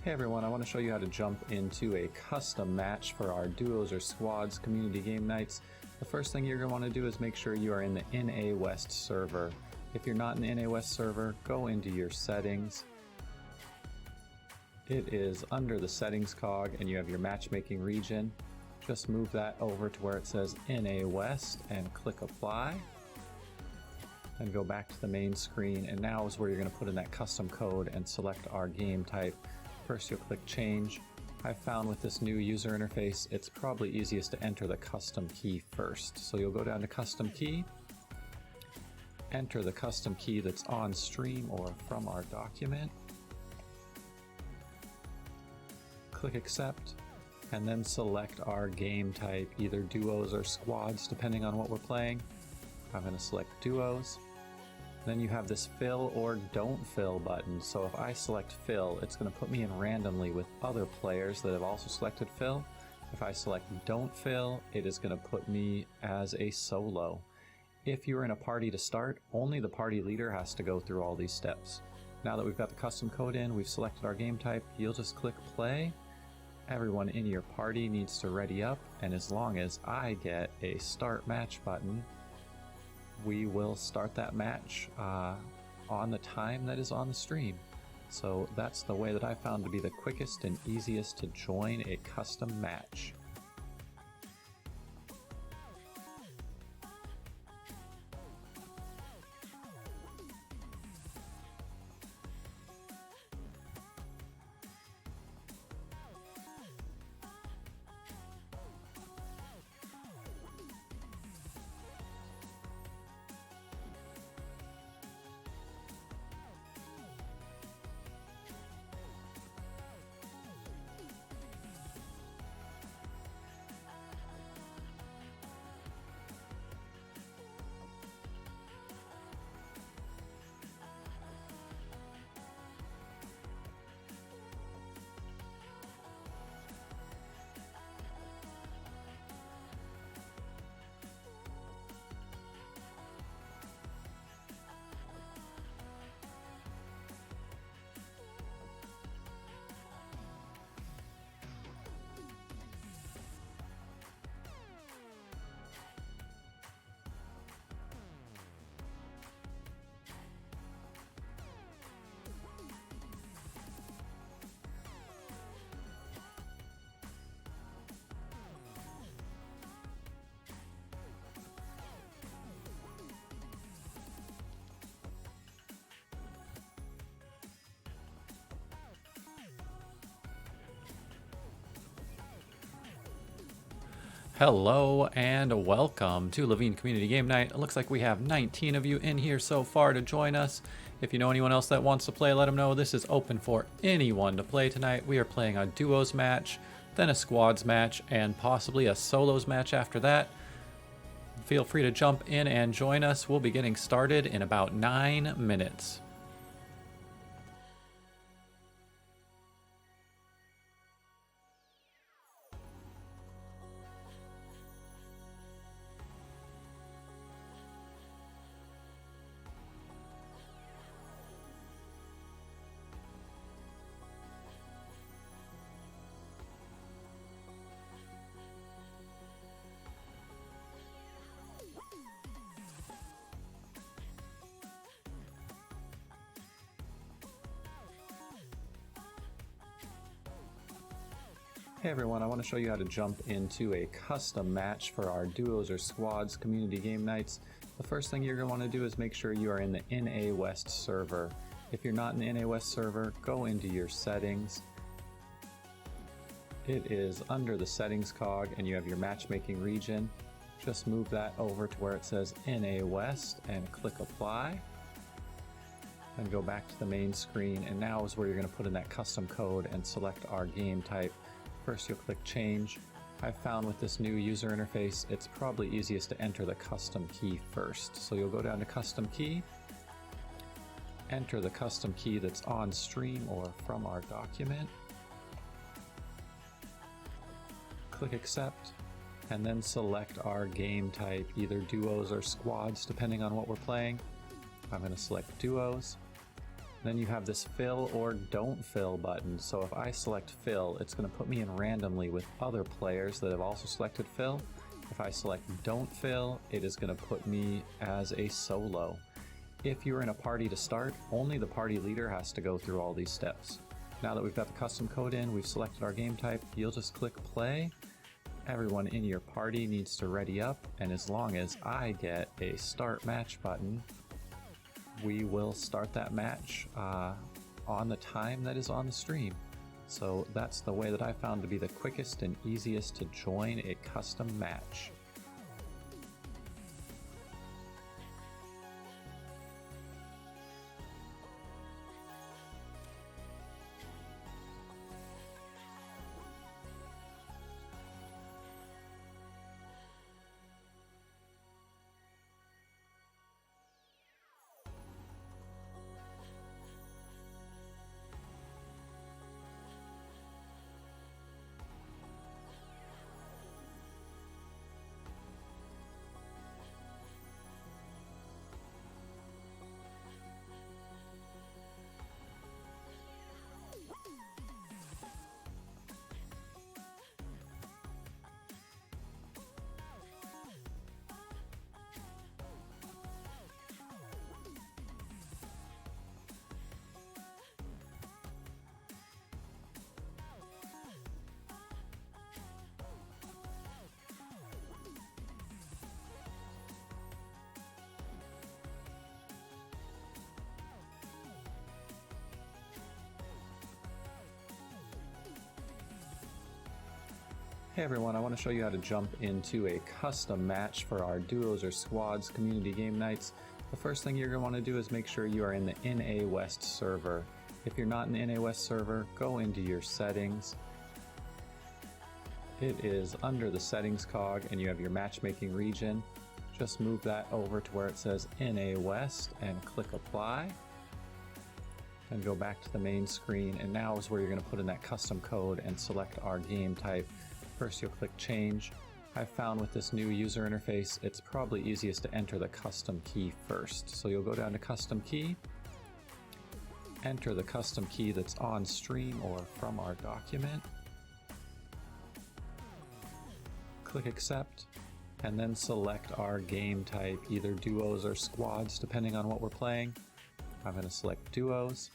Hey everyone, I want to show you how to jump into a custom match for our duos or squads community game nights. The first thing you're going to want to do is make sure you are in the NA West server. If you're not in the NA West server, go into your settings. It is under the settings cog and you have your matchmaking region. Just move that over to where it says NA West and click apply. And go back to the main screen, and now is where you're going to put in that custom code and select our game type. First you'll click change. I found with this new user interface it's probably easiest to enter the custom key first. So you'll go down to custom key, enter the custom key that's on stream or from our document, click accept, and then select our game type, either duos or squads depending on what we're playing. I'm going to select duos. Then you have this fill or don't fill button. So if I select fill, it's going to put me in randomly with other players that have also selected fill. If I select don't fill, it is going to put me as a solo. If you're in a party to start, only the party leader has to go through all these steps. Now that we've got the custom code in, we've selected our game type, you'll just click play. Everyone in your party needs to ready up, and as long as I get a start match button, we will start that match on the time that is on the stream. So that's the way that I found to be the quickest and easiest to join a custom match. Hello and welcome to Levine Community Game Night. It looks like we have 19 of you in here so far to join us. If you know anyone else that wants to play, let them know this is open for anyone to play tonight. We are playing a duos match, then a squads match, and possibly a solos match after that. Feel free to jump in and join us. We'll be getting started in about 9 minutes. Hey everyone, I want to show you how to jump into a custom match for our duos or squads community game nights. The first thing you're going to want to do is make sure you are in the NA West server. If you're not in the NA West server, go into your settings. It is under the settings cog and you have your matchmaking region. Just move that over to where it says NA West and click apply. And go back to the main screen, and now is where you're going to put in that custom code and select our game type. First you'll click change. I found with this new user interface it's probably easiest to enter the custom key first. So you'll go down to custom key, enter the custom key that's on stream or from our document, click accept, and then select our game type, either duos or squads depending on what we're playing. I'm going to select duos. Then you have this fill or don't fill button. So if I select fill, it's going to put me in randomly with other players that have also selected fill. If I select don't fill, it is going to put me as a solo. If you're in a party to start, only the party leader has to go through all these steps. Now that we've got the custom code in, we've selected our game type, you'll just click play. Everyone in your party needs to ready up, and as long as I get a start match button, we will start that match on the time that is on the stream. So that's the way that I found to be the quickest and easiest to join a custom match. Hey everyone, I want to show you how to jump into a custom match for our duos or squads community game nights. The first thing you're going to want to do is make sure you are in the NA West server. If you're not in the NA West server, go into your settings. It is under the settings cog and you have your matchmaking region. Just move that over to where it says NA West and click apply. And go back to the main screen, and now is where you're going to put in that custom code and select our game type. First you'll click change. I've found with this new user interface it's probably easiest to enter the custom key first. So you'll go down to custom key, enter the custom key that's on stream or from our document, click accept, and then select our game type, either duos or squads depending on what we're playing. I'm going to select duos.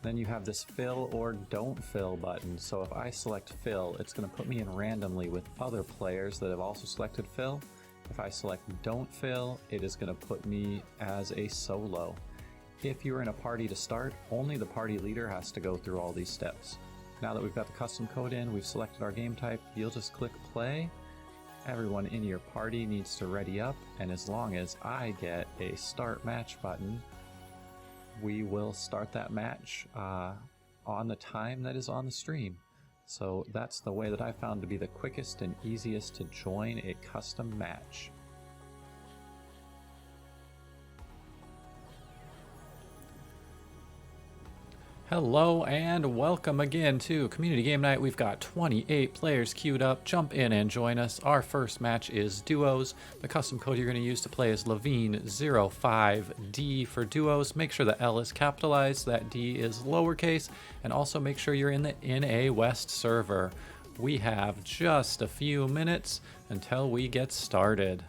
Then you have this fill or don't fill button. So if I select fill, it's going to put me in randomly with other players that have also selected fill. If I select don't fill, it is going to put me as a solo. If you're in a party to start, only the party leader has to go through all these steps. Now that we've got the custom code in, we've selected our game type, you'll just click play. Everyone in your party needs to ready up, and as long as I get a start match button, we will start that match on the time that is on the stream. So that's the way that I found to be the quickest and easiest to join a custom match. Hello and welcome again to Community Game Night. We've got 28 players queued up. Jump in and join us. Our first match is duos. The custom code you're going to use to play is Levine05D for duos. Make sure the L is capitalized, that D is lowercase, and also make sure you're in the NA West server. We have just a few minutes until we get started.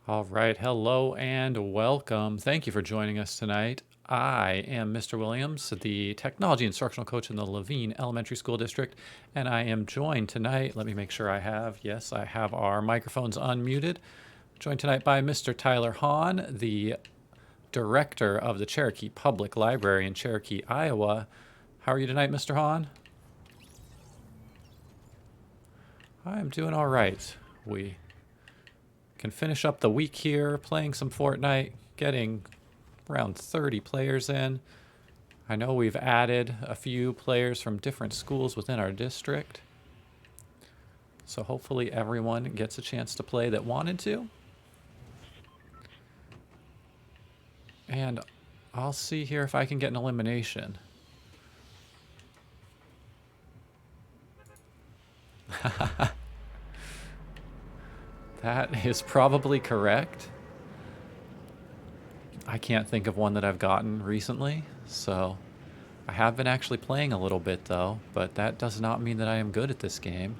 All right, hello and welcome. Thank you for joining us tonight. I am Mr. Williams, the technology instructional coach in the Levine Elementary School District, and I am joined tonight. Let me make sure I have, yes, I have our microphones unmuted. Joined tonight by Mr. Tyler Hahn, the director of the Cherokee Public Library in Cherokee, Iowa. How are you tonight, Mr. Hahn? I am doing all right. We can finish up the week here playing some Fortnite, getting around 30 players in. I know we've added a few players from different schools within our district. So hopefully everyone gets a chance to play that wanted to. And I'll see here if I can get an elimination. That is probably correct. I can't think of one that I've gotten recently, so I have been actually playing a little bit though, but that does not mean that I am good at this game.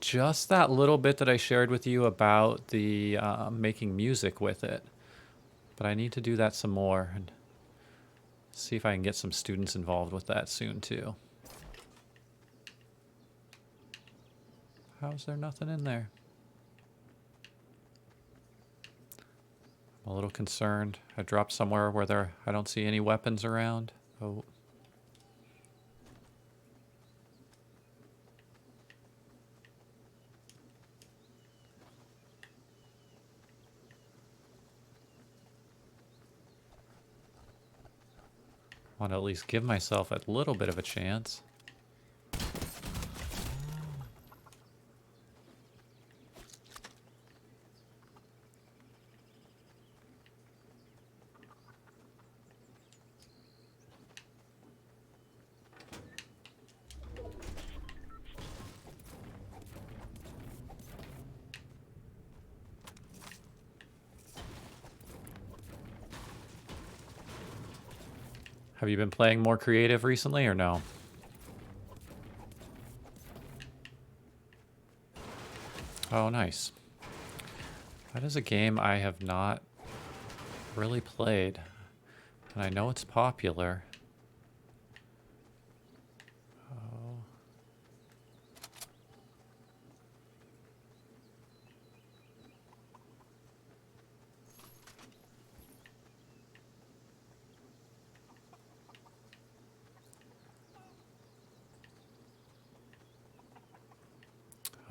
Just that little bit that I shared with you about the making music with it, but I need to do that some more and see if I can get some students involved with that soon too. How's there nothing in there? I'm a little concerned. I dropped somewhere where I don't see any weapons around. Oh. Want to at least give myself a little bit of a chance. Have you been playing more creative recently or no? Oh, nice. That is a game I have not really played, and I know it's popular.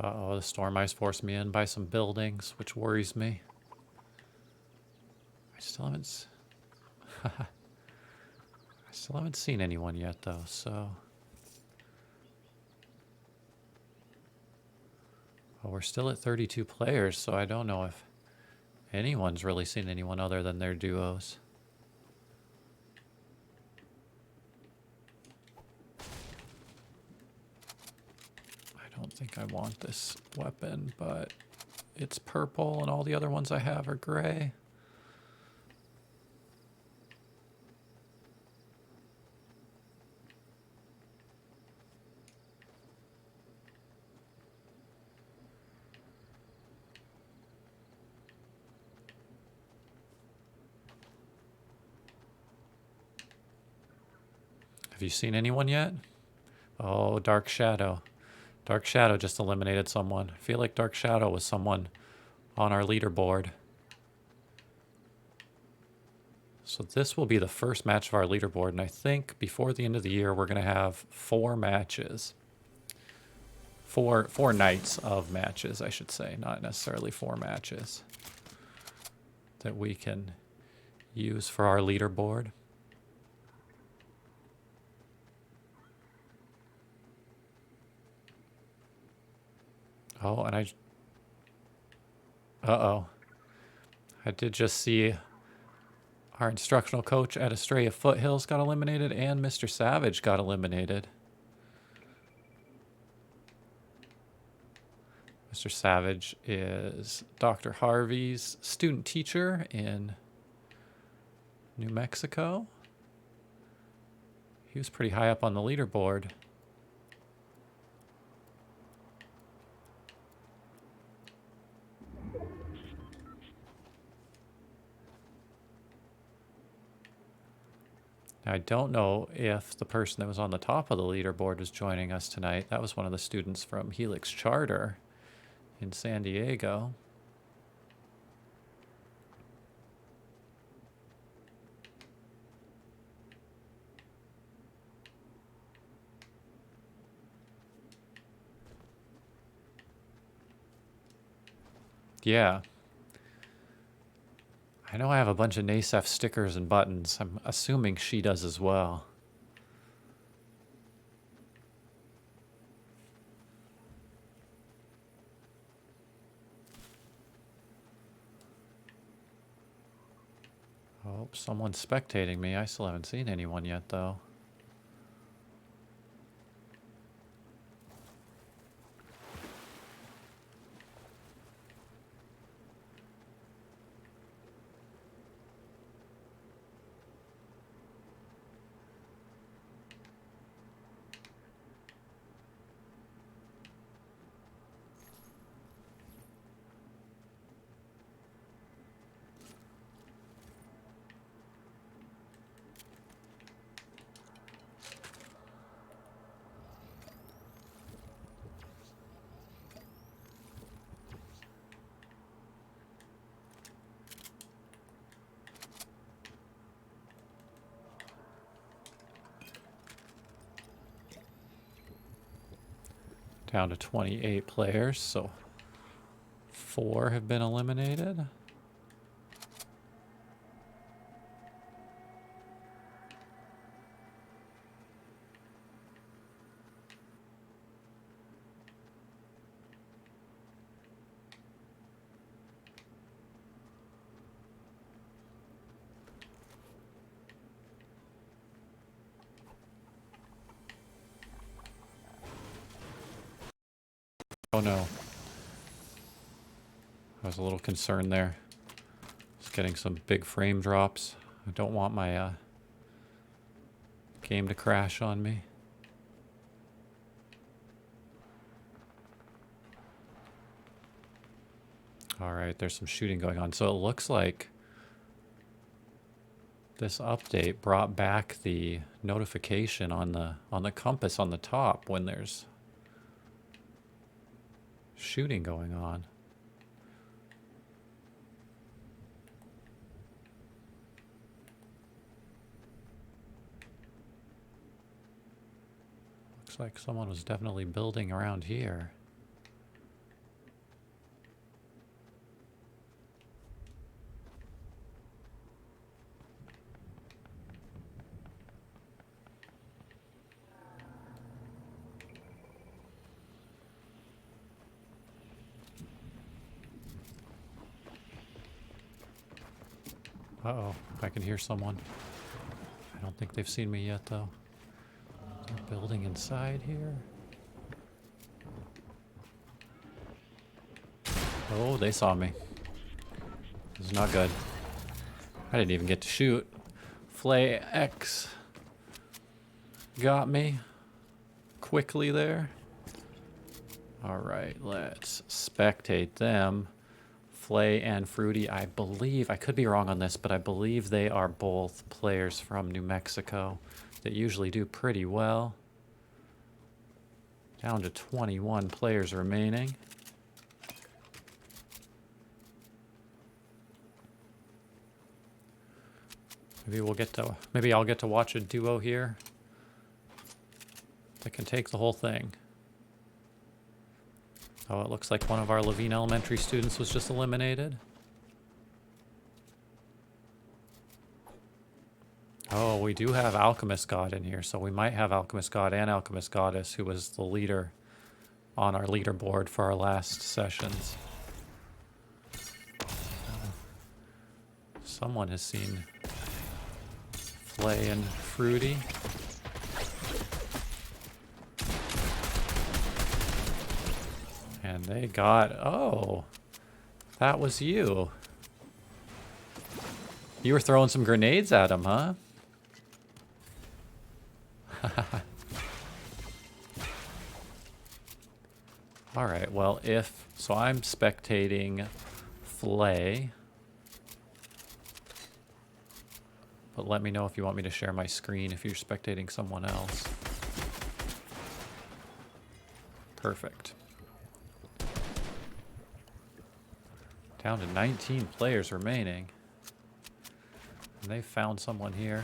Uh-oh, the storm ice forced me in by some buildings, which worries me. I still haven't seen anyone yet though, so. Well, we're still at 32 players, so I don't know if anyone's really seen anyone other than their duos. I don't think I want this weapon, but it's purple and all the other ones I have are gray. Have you seen anyone yet? Oh, Dark Shadow. Dark Shadow just eliminated someone. I feel like Dark Shadow was someone on our leaderboard. So this will be the first match of our leaderboard, and I think before the end of the year we're going to have 4 matches. Four nights of matches, I should say, not necessarily 4 matches that we can use for our leaderboard. Oh, and uh-oh. I did just see our instructional coach at Estrella Foothills got eliminated, and Mr. Savage got eliminated. Mr. Savage is Dr. Harvey's student teacher in New Mexico. He was pretty high up on the leaderboard. I don't know if the person that was on the top of the leaderboard was joining us tonight. That was one of the students from Helix Charter in San Diego. Yeah. I know I have a bunch of NASEF stickers and buttons. I'm assuming she does as well. Oh, someone's spectating me. I still haven't seen anyone yet, though. Down to 28 players, so 4 have been eliminated. Oh no. I was a little concerned there. Just getting some big frame drops. I don't want my game to crash on me. Alright, there's some shooting going on. So it looks like this update brought back the notification on the compass on the top when there's shooting going on. Looks like someone was definitely building around here. Uh-oh, I can hear someone. I don't think they've seen me yet, though. They're building inside here. Oh, they saw me. This is not good. I didn't even get to shoot. Flay X got me quickly there. Alright, let's spectate them. Flay and Fruity, I believe, I could be wrong on this, but I believe they are both players from New Mexico that usually do pretty well. Down to 21 players remaining. Maybe I'll get to watch a duo here that can take the whole thing. Oh, it looks like one of our Levine Elementary students was just eliminated. Oh, we do have Alchemist God in here, so we might have Alchemist God and Alchemist Goddess, who was the leader on our leaderboard for our last sessions. Someone has seen Flay and Fruity. And they got... Oh, that was you. You were throwing some grenades at him, huh? Alright, well, so I'm spectating Flay. But let me know if you want me to share my screen if you're spectating someone else. Perfect. Down to 19 players remaining. And they found someone here.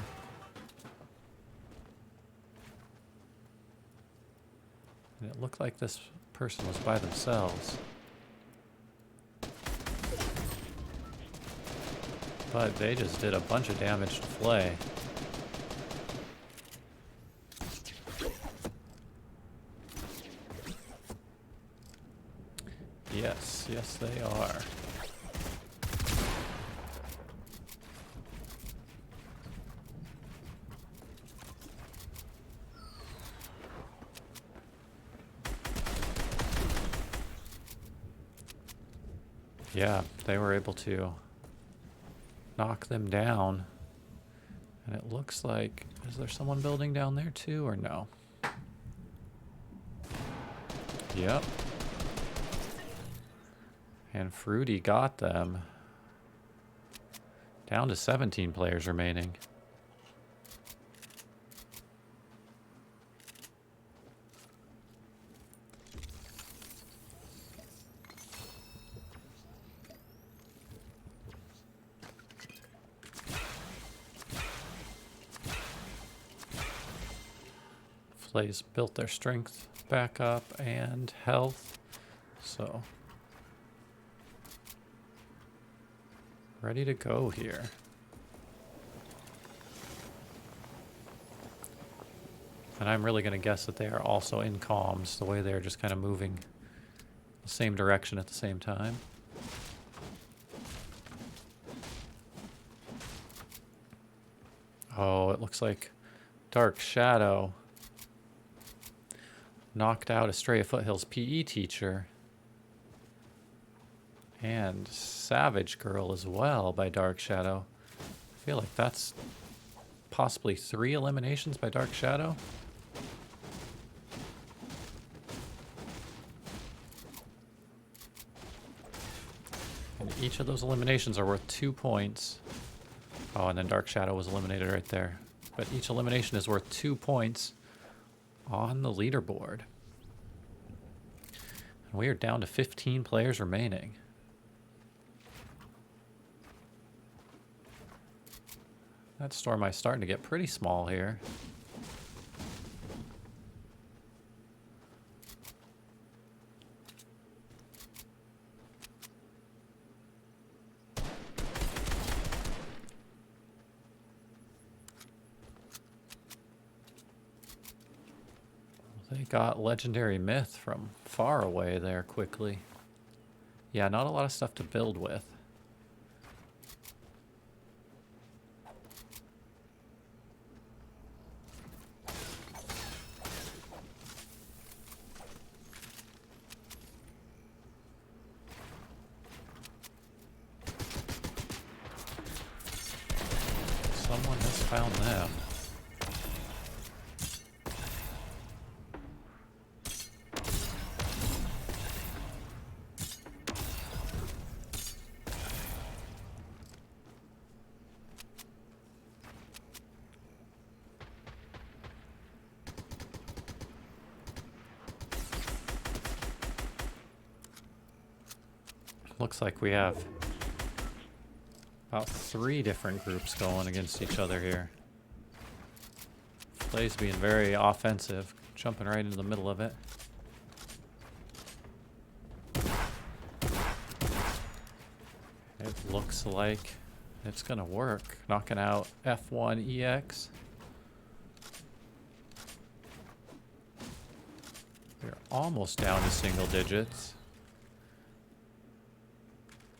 And it looked like this person was by themselves. But they just did a bunch of damage to Flay. Yes, yes they are. Yeah, they were able to knock them down. And it looks like, is there someone building down there too, or no? Yep. And Fruity got them. Down to 17 players remaining. Flay's built their strength back up and health. So, ready to go here. And I'm really going to guess that they are also in comms, the way they're just kind of moving the same direction at the same time. Oh, it looks like Dark Shadow knocked out Estrella Foothills PE teacher. And Savage Girl as well by Dark Shadow. I feel like that's possibly 3 eliminations by Dark Shadow. And each of those eliminations are worth 2 points. Oh, and then Dark Shadow was eliminated right there. But each elimination is worth 2 points on the leaderboard. And we are down to 15 players remaining. That storm is starting to get pretty small here. They got Legendary Myth from far away there quickly. Yeah, not a lot of stuff to build with. Someone has found them. Looks like we have about 3 different groups going against each other here. Flay's being very offensive, jumping right into the middle of it. It looks like it's gonna work. Knocking out F1EX. We're almost down to single digits.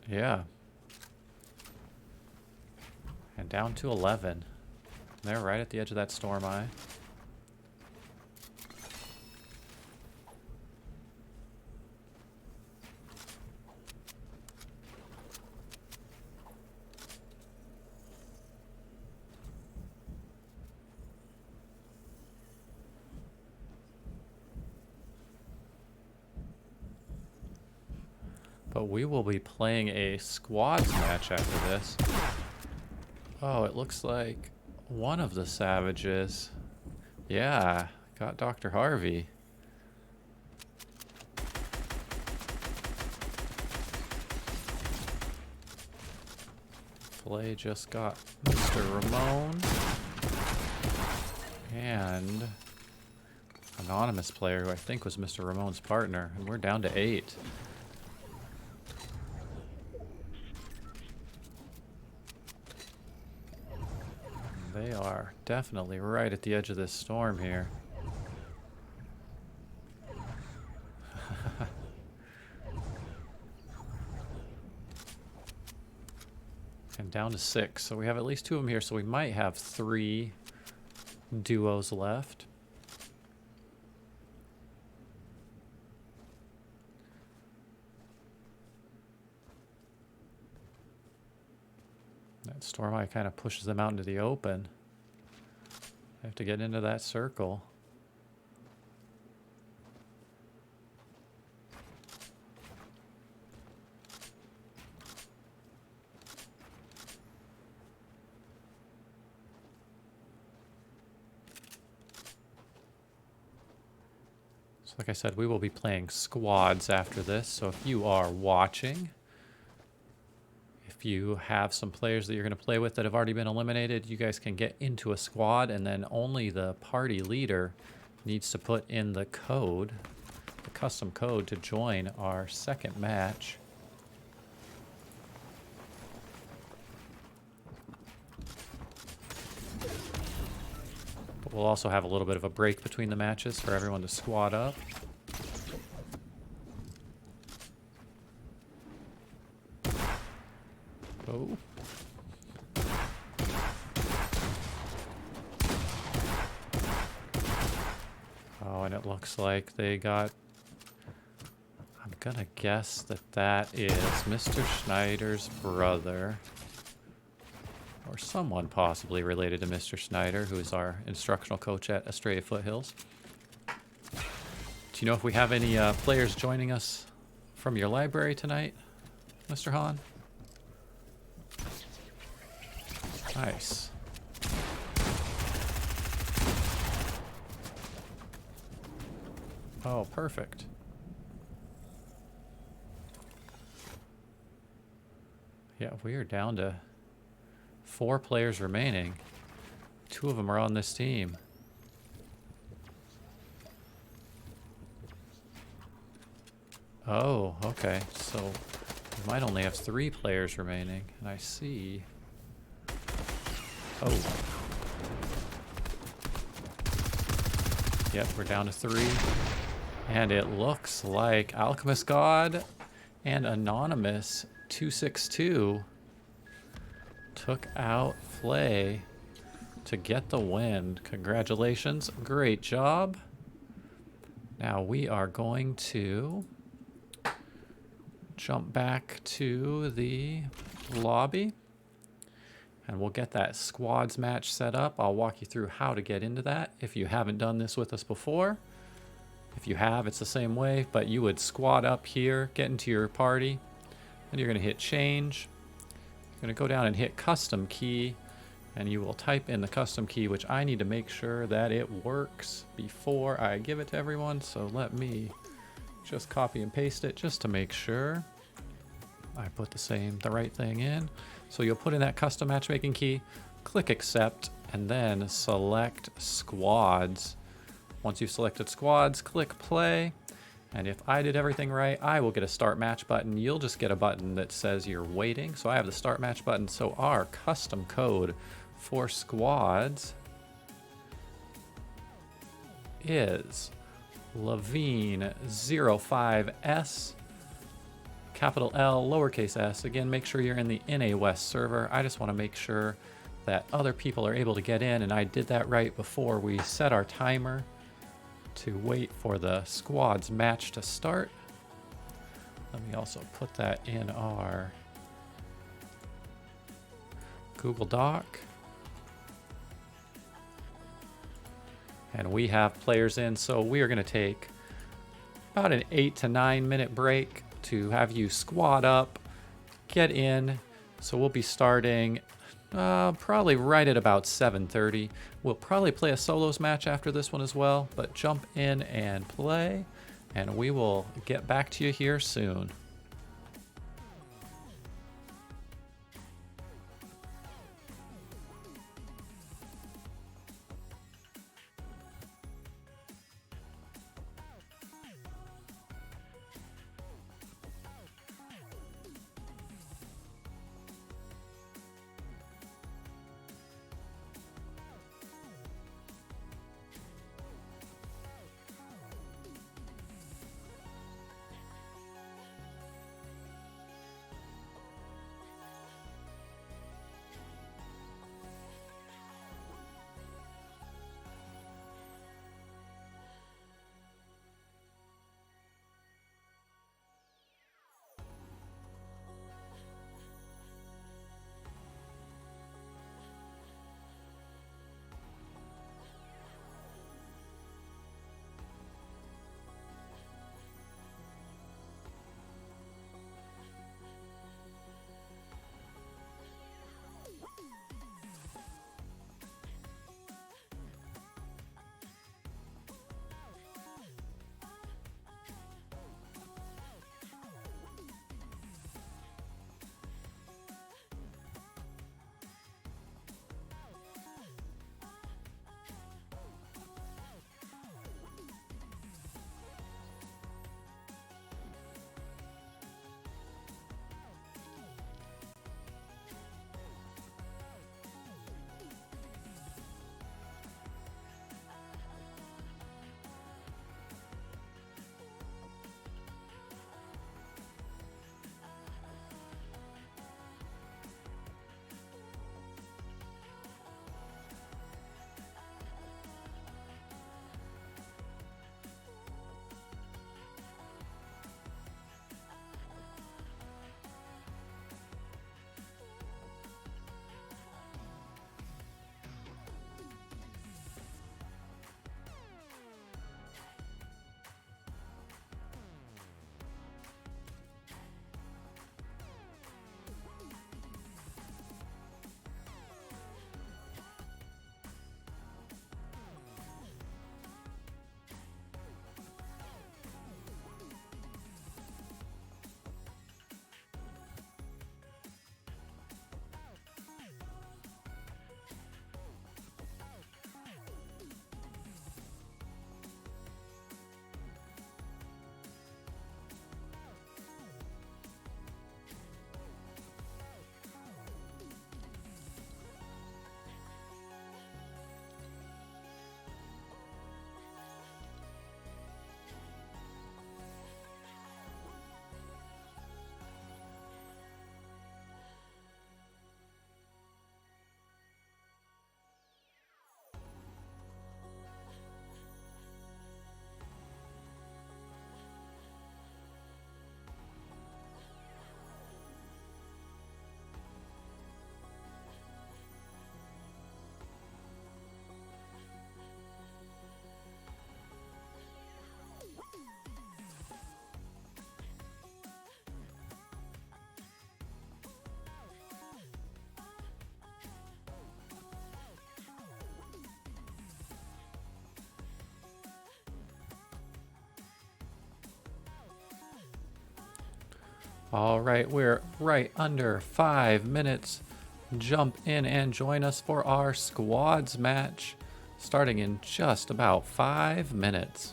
Yeah. And down to 11. They're right at the edge of that storm eye. But we will be playing a squads match after this. Oh, it looks like one of the savages. Yeah, got Dr. Harvey. Play just got Mr. Ramon. And anonymous player who I think was Mr. Ramon's partner. And we're down to 8. They are definitely right at the edge of this storm here. And down to 6. So we have at least 2 of them here. So we might have 3 duos left. That storm eye kind of pushes them out into the open. I have to get into that circle. So like I said, we will be playing squads after this. So if you are watching, if you have some players that you're going to play with that have already been eliminated, you guys can get into a squad, and then only the party leader needs to put in the code, the custom code, to join our second match. But we'll also have a little bit of a break between the matches for everyone to squad up. Oh. Oh, and it looks like they got... I'm gonna guess that that is Mr. Schneider's brother. Or someone possibly related to Mr. Schneider, who is our instructional coach at Estrella Foothills. Do you know if we have any players joining us from your library tonight, Mr. Hahn? Nice. Oh, perfect. Yeah, we are down to 4 players remaining. 2 of them are on this team. Oh, okay. So we might only have 3 players remaining. And I see... Oh. Yep, we're down to 3. And it looks like Alchemist God and Anonymous 262 took out Flay to get the win. Congratulations. Great job. Now we are going to jump back to the lobby. And we'll get that squads match set up. I'll walk you through how to get into that if you haven't done this with us before. If you have, it's the same way, but you would squad up here, get into your party, and you're going to hit change. You're going to go down and hit custom key, and you will type in the custom key, which I need to make sure that it works before I give it to everyone. So let me just copy and paste it just to make sure I put the right thing in. So you'll put in that custom matchmaking key, click accept, and then select squads. Once you've selected squads, click play. And if I did everything right, I will get a start match button. You'll just get a button that says you're waiting. So I have the start match button. So our custom code for squads is Levine05S. Capital L, lowercase s. Again, make sure you're in the NA West server. I just want to make sure that other people are able to get in, and I did that right before we set our timer to wait for the squads match to start. Let me also put that in our Google Doc. And we have players in, so we are going to take about an 8 to 9 minute break to have you squad up, get in. So we'll be starting probably right at about 7:30. We'll probably play a solos match after this one as well, but jump in and play, and we will get back to you here soon. All right, we're right under 5 minutes. Jump in and join us for our squads match, starting in just about 5 minutes.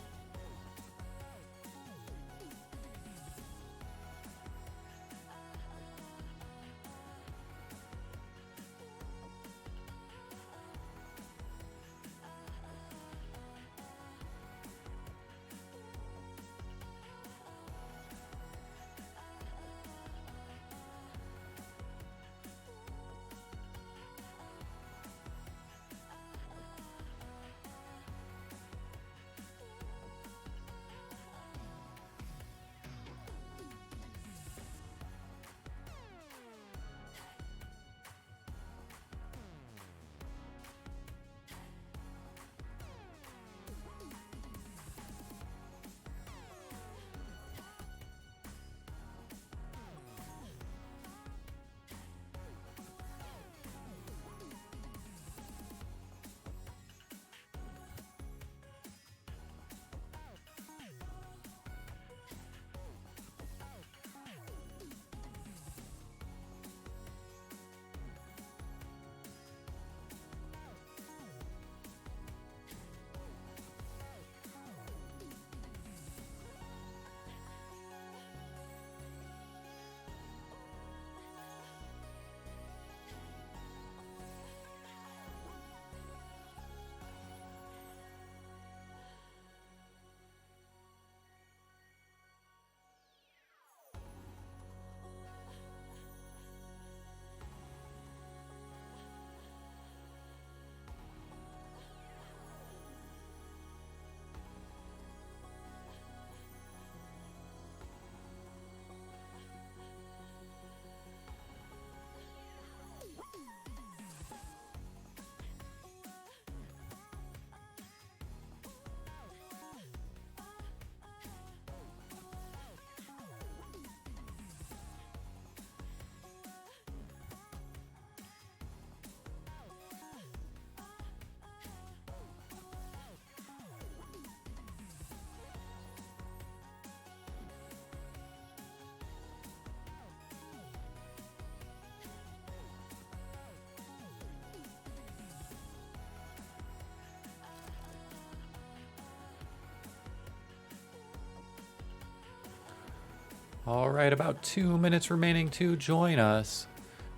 All right, about 2 minutes remaining to join us.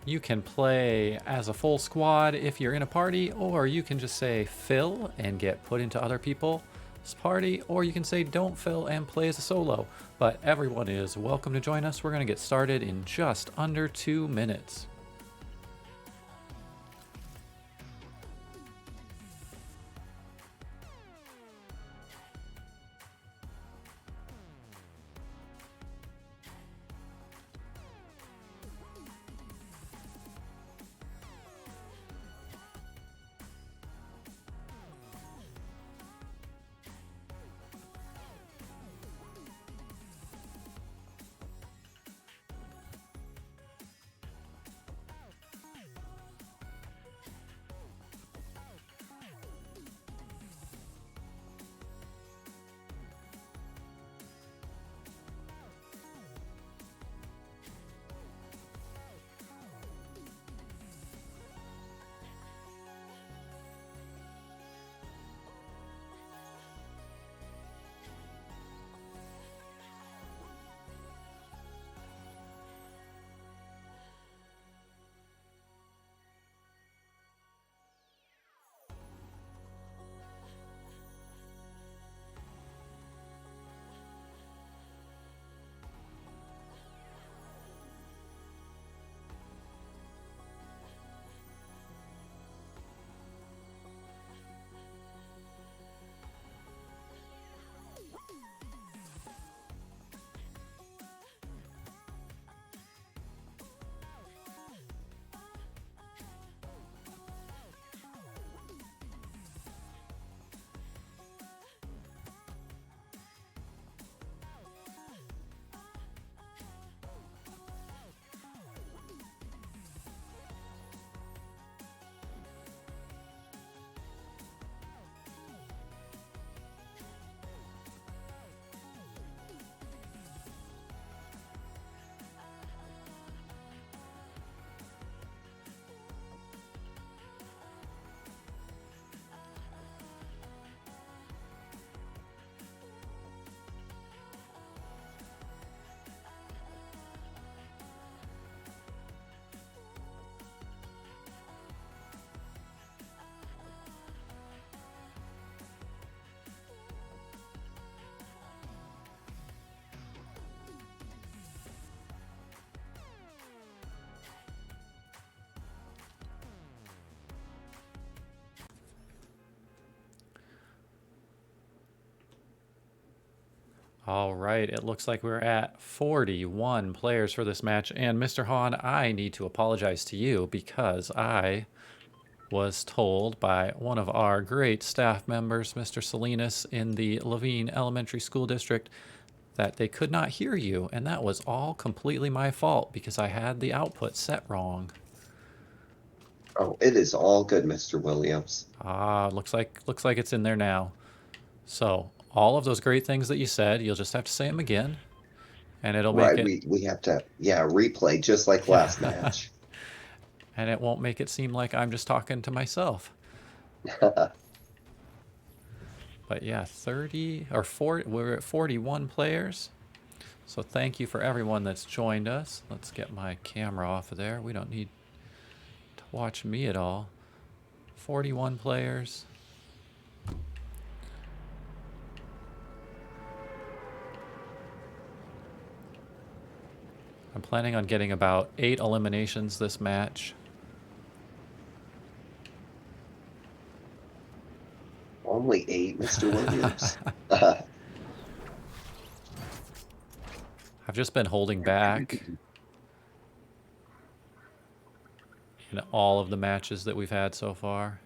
You can play as a full squad if you're in a party, or you can just say fill and get put into other people's party, or you can say don't fill and play as a solo. But everyone is welcome to join us. We're going to get started in just under 2 minutes. All right, it looks like we're at 41 players for this match. And Mr. Hahn, I need to apologize to you because I was told by one of our great staff members, Mr. Salinas, in the Levine Elementary School District, that they could not hear you. And that was all completely my fault because I had the output set wrong. Oh, it is all good, Mr. Williams. Ah, looks like it's in there now. So all of those great things that you said, you'll just have to say them again, and it'll make Right, it. we have to, replay just like last match. And it won't make it seem like I'm just talking to myself. But yeah, 30 or 40, we're at 41 players. So thank you for everyone that's joined us. Let's get my camera off of there. We don't need to watch me at all. 41 players. I'm planning on getting about 8 eliminations this match. Only 8, Mr. Williams. I've just been holding back in all of the matches that we've had so far.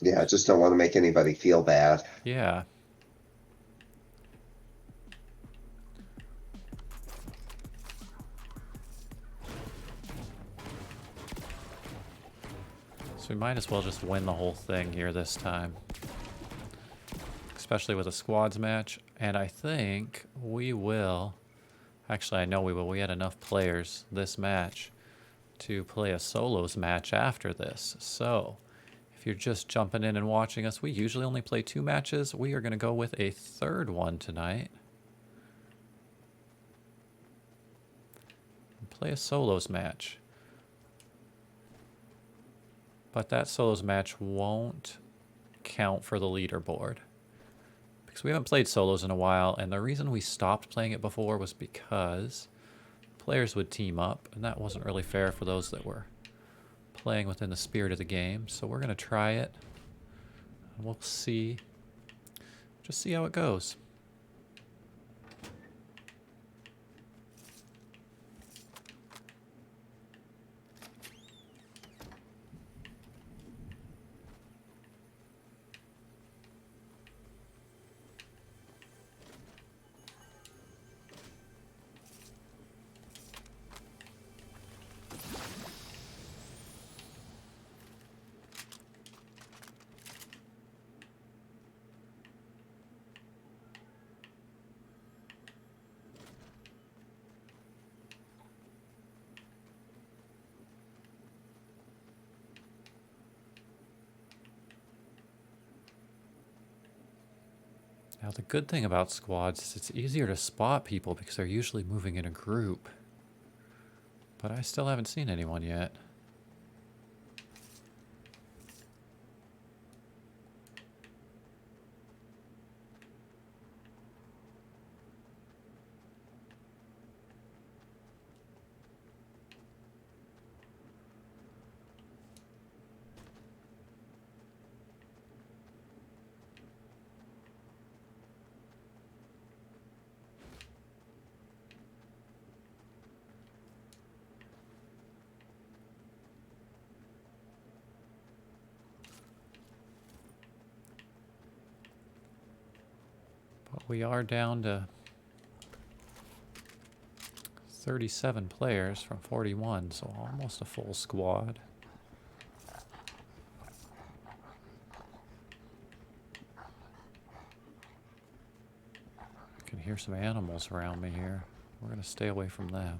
Yeah, I just don't want to make anybody feel bad. Yeah. So we might as well just win the whole thing here this time. Especially with a squads match. And I think we will... Actually, I know we will. We had enough players this match to play a solos match after this. So, if you're just jumping in and watching us, we usually only play 2 matches. We are going to go with a third one tonight. play a solos match. But that solos match won't count for the leaderboard. Because we haven't played solos in a while, and the reason we stopped playing it before was because players would team up, and that wasn't really fair for those that were playing within the spirit of the game. So we're going to try it, and we'll see. Just see how it goes. Now the good thing about squads is it's easier to spot people because they're usually moving in a group. But I still haven't seen anyone yet. But we are down to 37 players from 41, so almost a full squad. I can hear some animals around me here. We're going to stay away from them.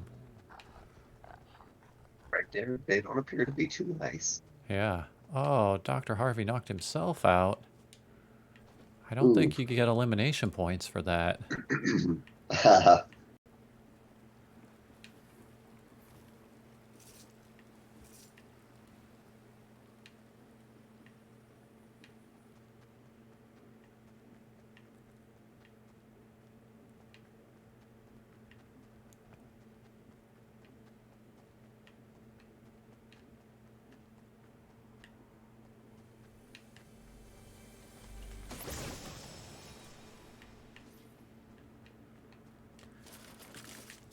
Right there. They don't appear to be too nice. Yeah. Oh, Dr. Harvey knocked himself out. I don't Ooh. think you get elimination points for that.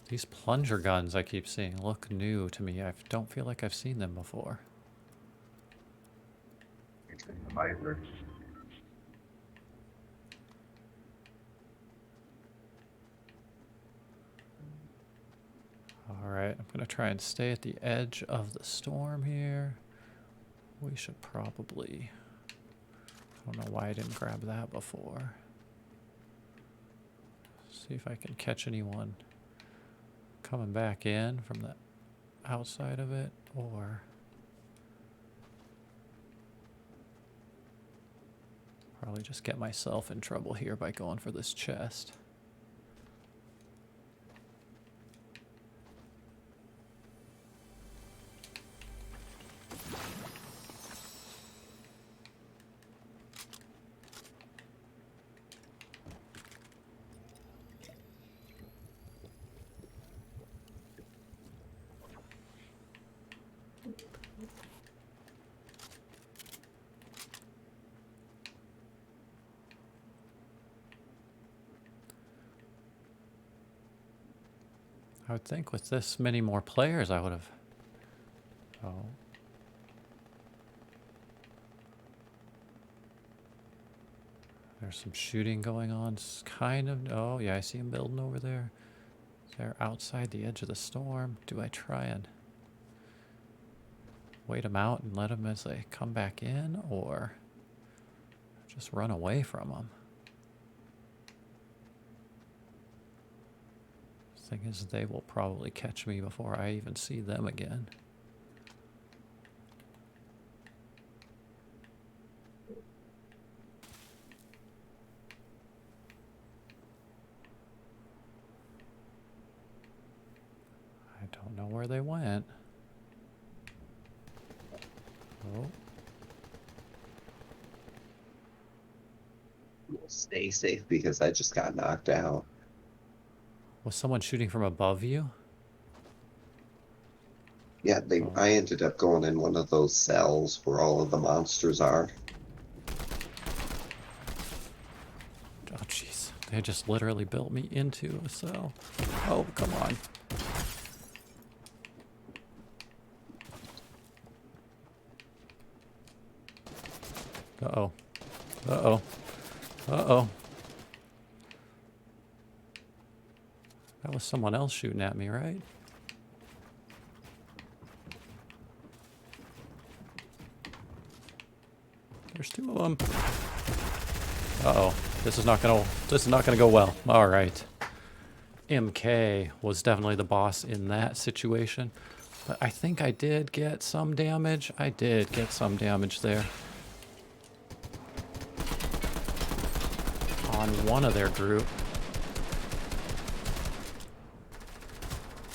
These plunger guns I keep seeing look new to me. I don't feel like I've seen them before. Alright, I'm going to try and stay at the edge of the storm here. We should probably... I don't know why I didn't grab that before. See if I can catch anyone coming back in from the outside of it, or... Probably just get myself in trouble here by going for this chest. I would think with this many more players I would have... Oh. There's some shooting going on, kind of. Oh, yeah, I see him building over there. They're outside the edge of the storm. Do I try and wait them out and let them as they come back in, or just run away from them? Thing is, they will probably catch me before I even see them again. I don't know where they went. Oh. Stay safe because I just got knocked out. Was someone shooting from above you? Yeah, Oh, I ended up going in one of those cells where all of the monsters are. oh jeez. They just literally built me into a cell. Oh, come on. Uh-oh. Uh-oh. Uh-oh. That was someone else shooting at me, right? There's two of them. Uh-oh. This is not gonna go well. All right. MK was definitely the boss in that situation. But I think I did get some damage. I did get some damage there. On one of their group.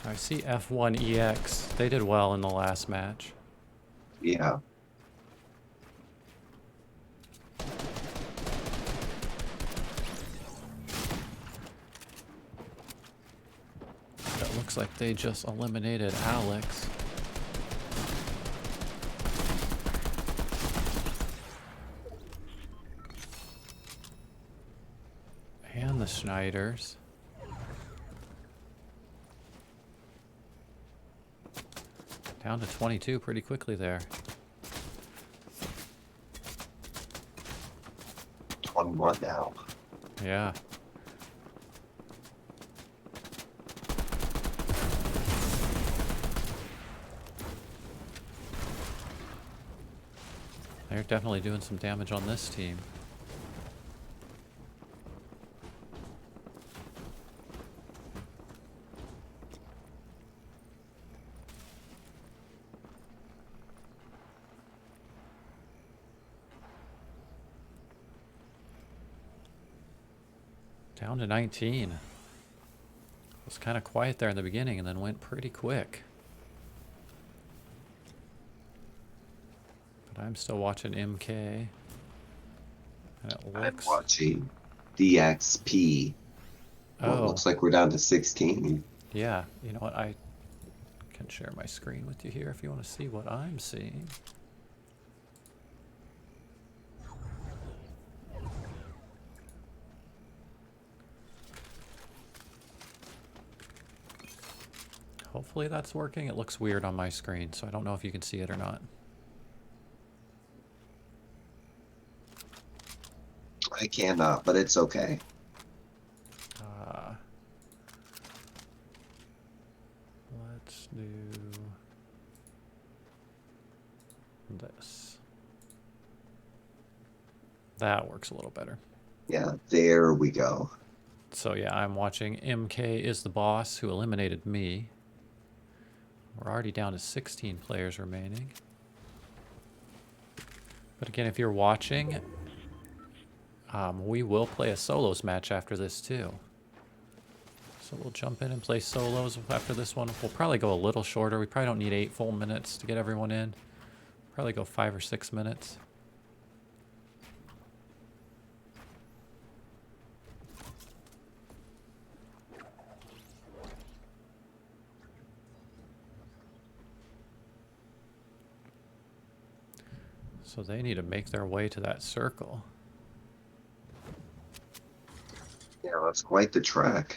I see F1EX. They did well in the last match. Yeah. It looks like they just eliminated Alex. And the Schneiders. Down to 22 pretty quickly there. 21 now. Yeah. They're definitely doing some damage on this team. Down to 19. It was kind of quiet there in the beginning and then went pretty quick. But I'm still watching MK. And it I'm looks... watching DXP. Well, it Oh, looks like we're down to 16. yeah. You know what? I can share my screen with you here if you want to see what I'm seeing. Hopefully that's working. It looks weird on my screen, so I don't know if you can see it or not. I cannot, but it's okay. Let's do this. That works a little better. Yeah, there we go. So yeah, I'm watching MK is the boss who eliminated me. We're already down to 16 players remaining. But again, if you're watching, we will play a solos match after this too. So we'll jump in and play solos after this one. We'll probably go a little shorter. We probably don't need 8 full minutes to get everyone in. Probably go 5 or 6 minutes. So they need to make their way to that circle. Yeah, that's quite the trek.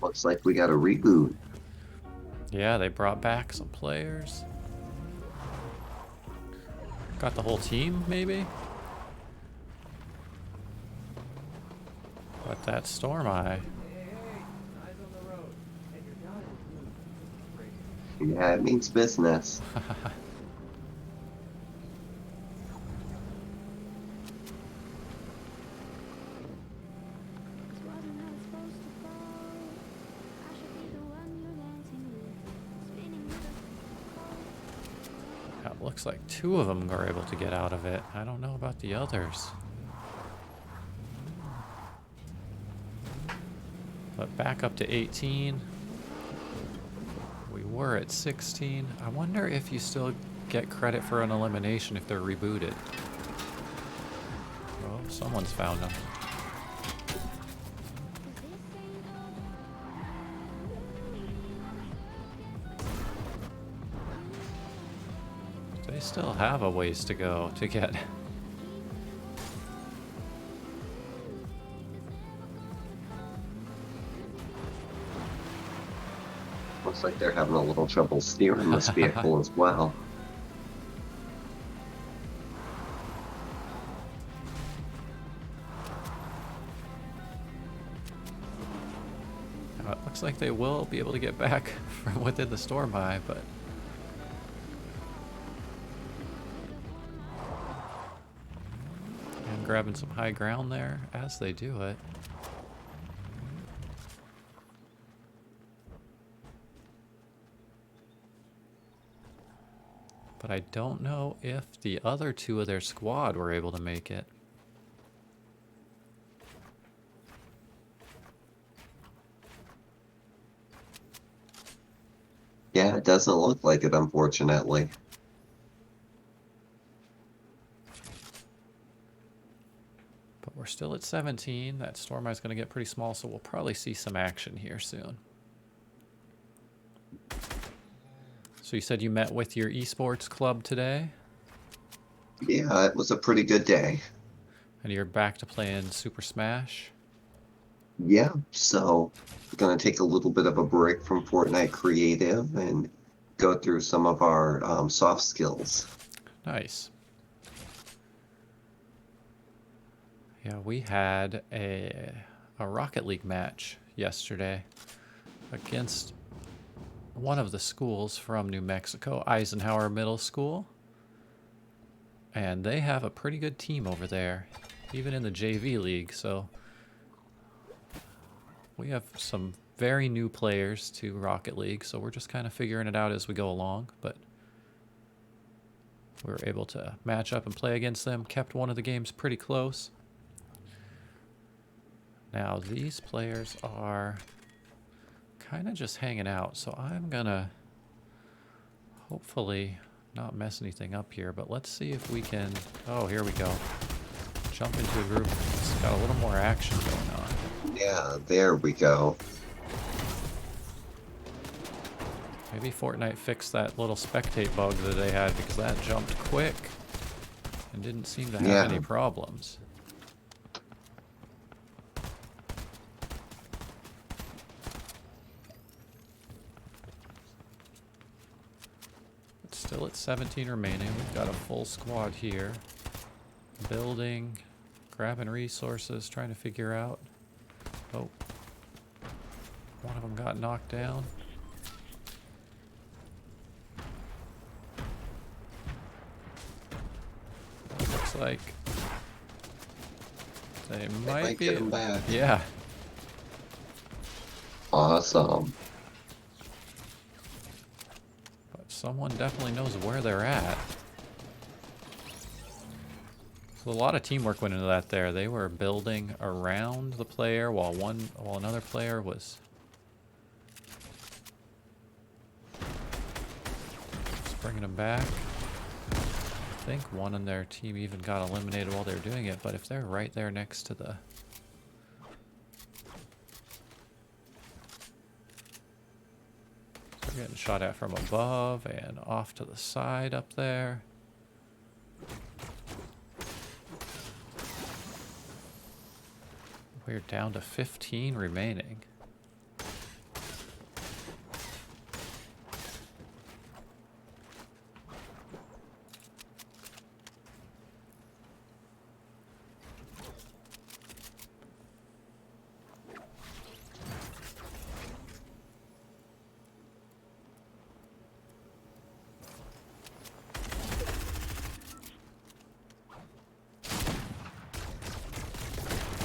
Looks like we got a reboot. Yeah, they brought back some players. Got the whole team, maybe? But that Storm Eye. Yeah, it means business. looks like 2 of them are able to get out of it. I don't know about the others. But back up to 18. We were at 16. I wonder if you still get credit for an elimination if they're rebooted. Oh, someone's found them. They still have a ways to go to get. Looks like they're having a little trouble steering this vehicle as well. Now, it looks like they will be able to get back from within the storm eye, but and grabbing some high ground there as they do it. But I don't know if the other 2 of their squad were able to make it. Yeah, it doesn't look like it, unfortunately. But we're still at 17. That storm eye is going to get pretty small, so we'll probably see some action here soon. So you said you met with your esports club today? Yeah, it was a pretty good day. And you're back to playing Super Smash? Yeah, so we're going to take a little bit of a break from Fortnite Creative and go through some of our soft skills. Nice. Yeah, we had a Rocket League match yesterday against one of the schools from New Mexico, Eisenhower Middle School. And they have a pretty good team over there, even in the JV league, so we have some very new players to Rocket League, so we're just kind of figuring it out as we go along, but we were able to match up and play against them, kept one of the games pretty close. Now, these players are kind of just hanging out, so I'm gonna hopefully not mess anything up here, but let's see if we can... Oh, here we go. Jump into a group. It's got a little more action going on. Yeah, there we go. Maybe Fortnite fixed that little spectate bug that they had, because that jumped quick and didn't seem to have any problems. Still at 17 remaining. We've got a full squad here. Building, grabbing resources, trying to figure out. Oh. One of them got knocked down. Looks like they might be. Get them back. Yeah. Awesome. Someone definitely knows where they're at. So a lot of teamwork went into that there. They were building around the player while another player was just bringing them back. I think one in their team even got eliminated while they were doing it, but if they're right there next to the... Getting shot at from above and off to the side up there. We're down to 15 remaining.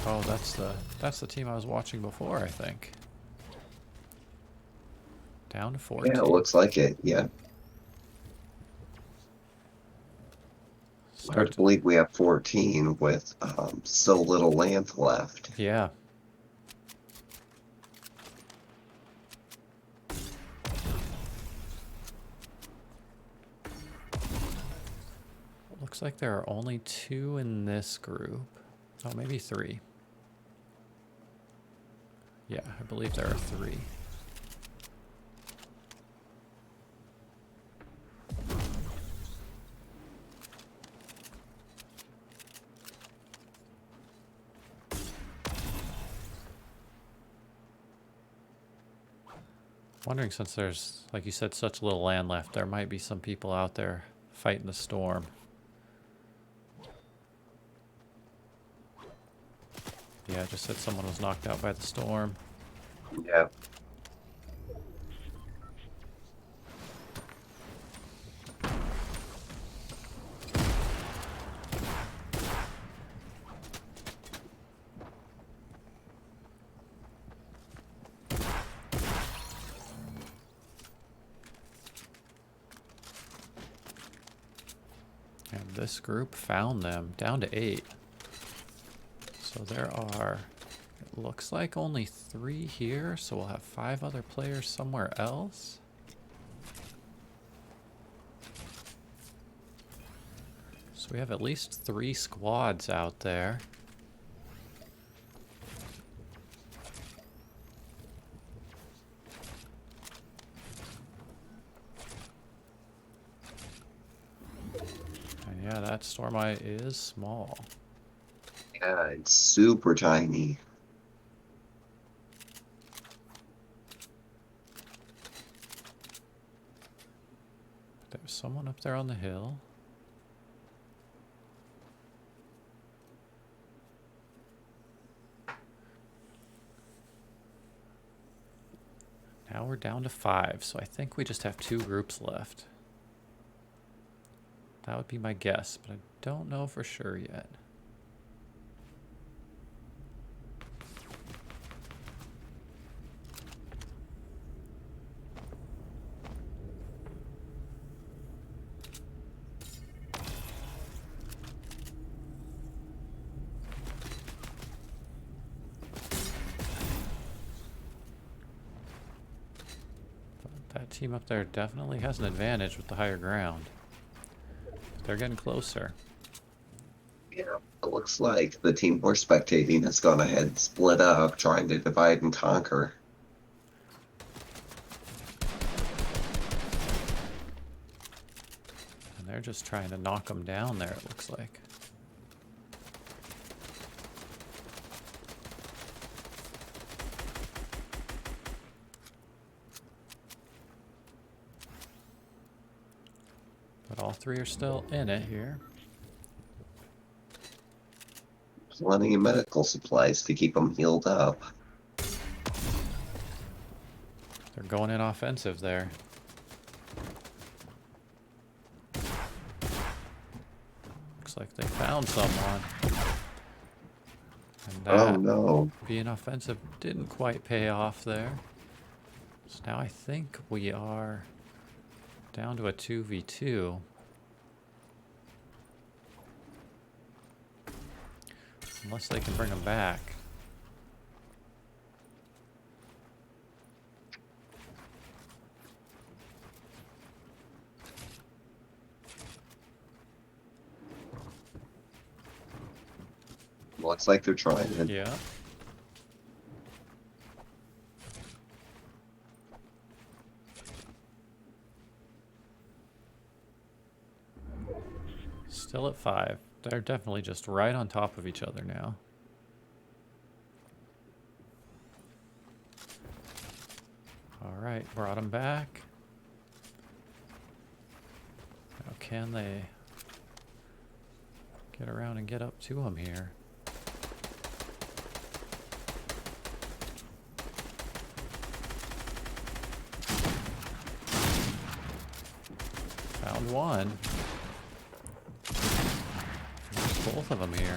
Oh, that's the team I was watching before, I think. Down to 14. Yeah, it looks like it, yeah. I Start to, believe we have 14 with so little land left. yeah. Looks like there are only 2 in this group. Oh, maybe 3. Yeah, I believe there are 3. Wondering, since there's, like you said, such little land left, there might be some people out there fighting the storm. Yeah, it just said someone was knocked out by the storm. Yeah. And this group found them, down to 8. So there are, it looks like only 3 here, so we'll have 5 other players somewhere else. So we have at least 3 squads out there. And yeah, that storm eye is small. Yeah, it's super tiny. There's someone up there on the hill. Now we're down to 5, so I think we just have 2 groups left. That would be my guess, but I don't know for sure yet. That team up there definitely has an advantage with the higher ground. They're getting closer. Yeah, it looks like the team we're spectating has gone ahead and split up, trying to divide and conquer. And they're just trying to knock them down there, it looks like. But all 3 are still in it here. Plenty of medical supplies to keep them healed up. They're going in offensive there. Looks like they found someone. And Oh that no. being offensive didn't quite pay off there. So now I think we are down to a 2v2. Unless they can bring them back. Looks like they're trying it. Yeah. Still at 5. They're definitely just right on top of each other now. All right, brought them back. Now can they get around and get up to them here? Found one. There's both of them here.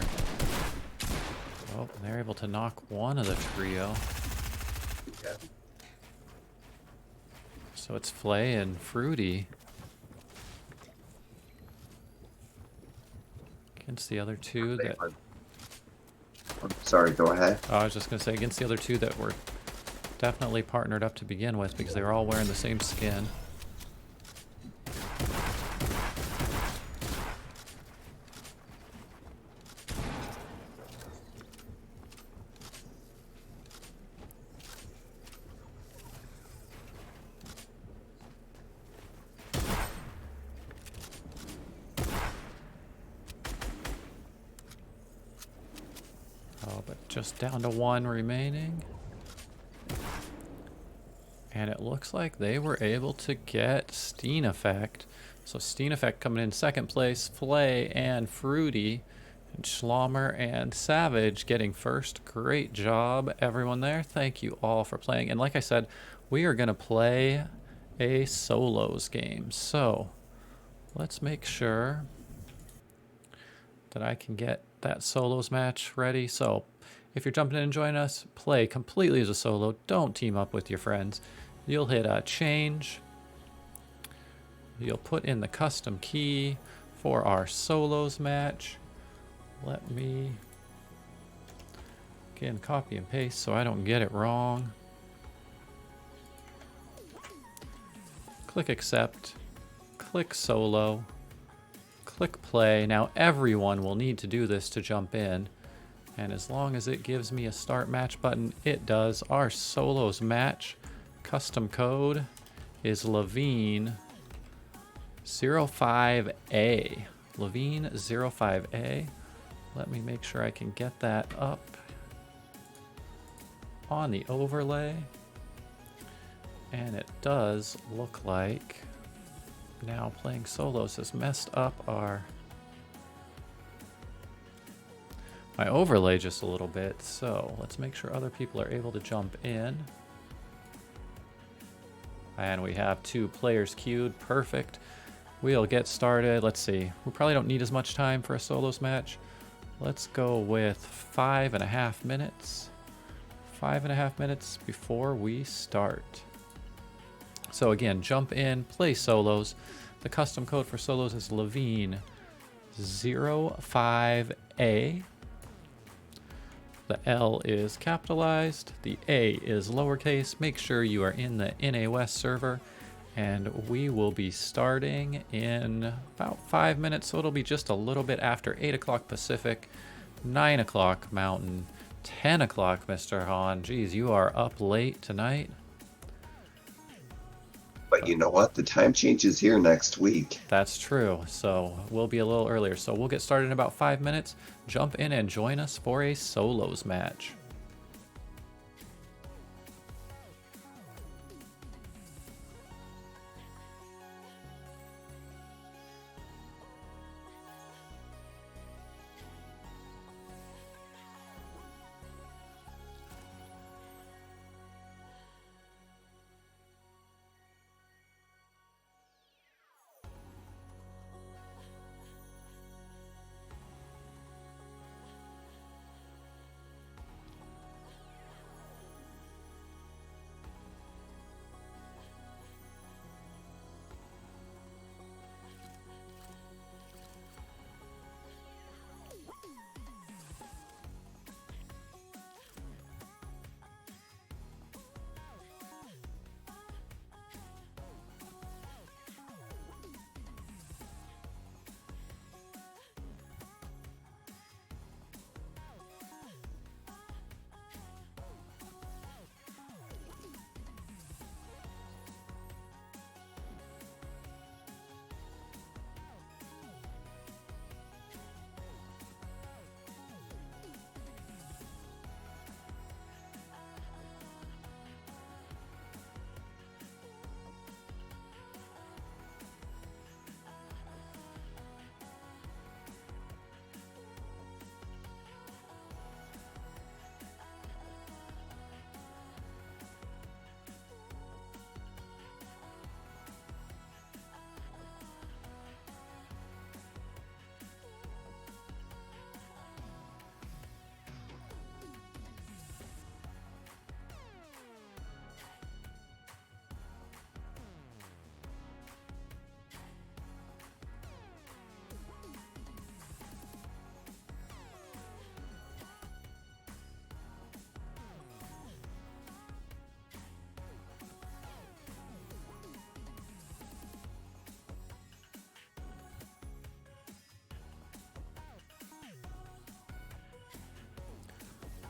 Oh, they're able to knock one of the trio. Yeah. So it's Flay and Fruity. Against the other two that... Sorry, go ahead. Oh, I was just going to say, against the other two that were definitely partnered up to begin with because they were all wearing the same skin. Oh, but just down to one remaining. And it looks like they were able to get Steen Effect. So Steen Effect coming in second place, Flay and Fruity, and Schlommer and Savage getting first. Great job, everyone there. Thank you all for playing. And like I said, we are going to play a solos game. So let's make sure that I can get that solos match ready. So if you're jumping in and joining us, play completely as a solo. Don't team up with your friends. You'll hit change. You'll put in the custom key for our solos match. Let me, again, copy and paste so I don't get it wrong. Click accept. Click solo. Click play. Now everyone will need to do this to jump in. And as long as it gives me a start match button, it does. Our solos match custom code is Levine 05A. Levine 05A. Let me make sure I can get that up on the overlay. And it does look like now playing solos has messed up my overlay just a little bit. So let's make sure other people are able to jump in. And we have 2 players queued. Perfect. We'll get started. Let's see. We probably don't need as much time for a solos match. Let's go with 5.5 minutes. 5.5 minutes before we start. So again, jump in, play solos. The custom code for solos is Levine 05A. The L is capitalized, the A is lowercase. Make sure you are in the NA West server, and we will be starting in about 5 minutes, so it'll be just a little bit after 8 o'clock Pacific, 9 o'clock Mountain, 10 o'clock Mr. Hahn. Geez, you are up late tonight. But you know what? The time changes here next week. That's true, so we'll be a little earlier. So we'll get started in about 5 minutes. Jump in and join us for a solos match.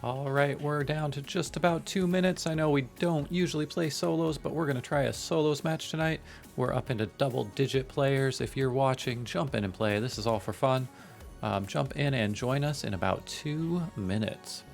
All right, we're down to just about 2 minutes. I know we don't usually play solos, but we're going to try a solos match tonight. We're up into double-digit players. If you're watching, jump in and play. This is all for fun. Jump in and join us in about 2 minutes.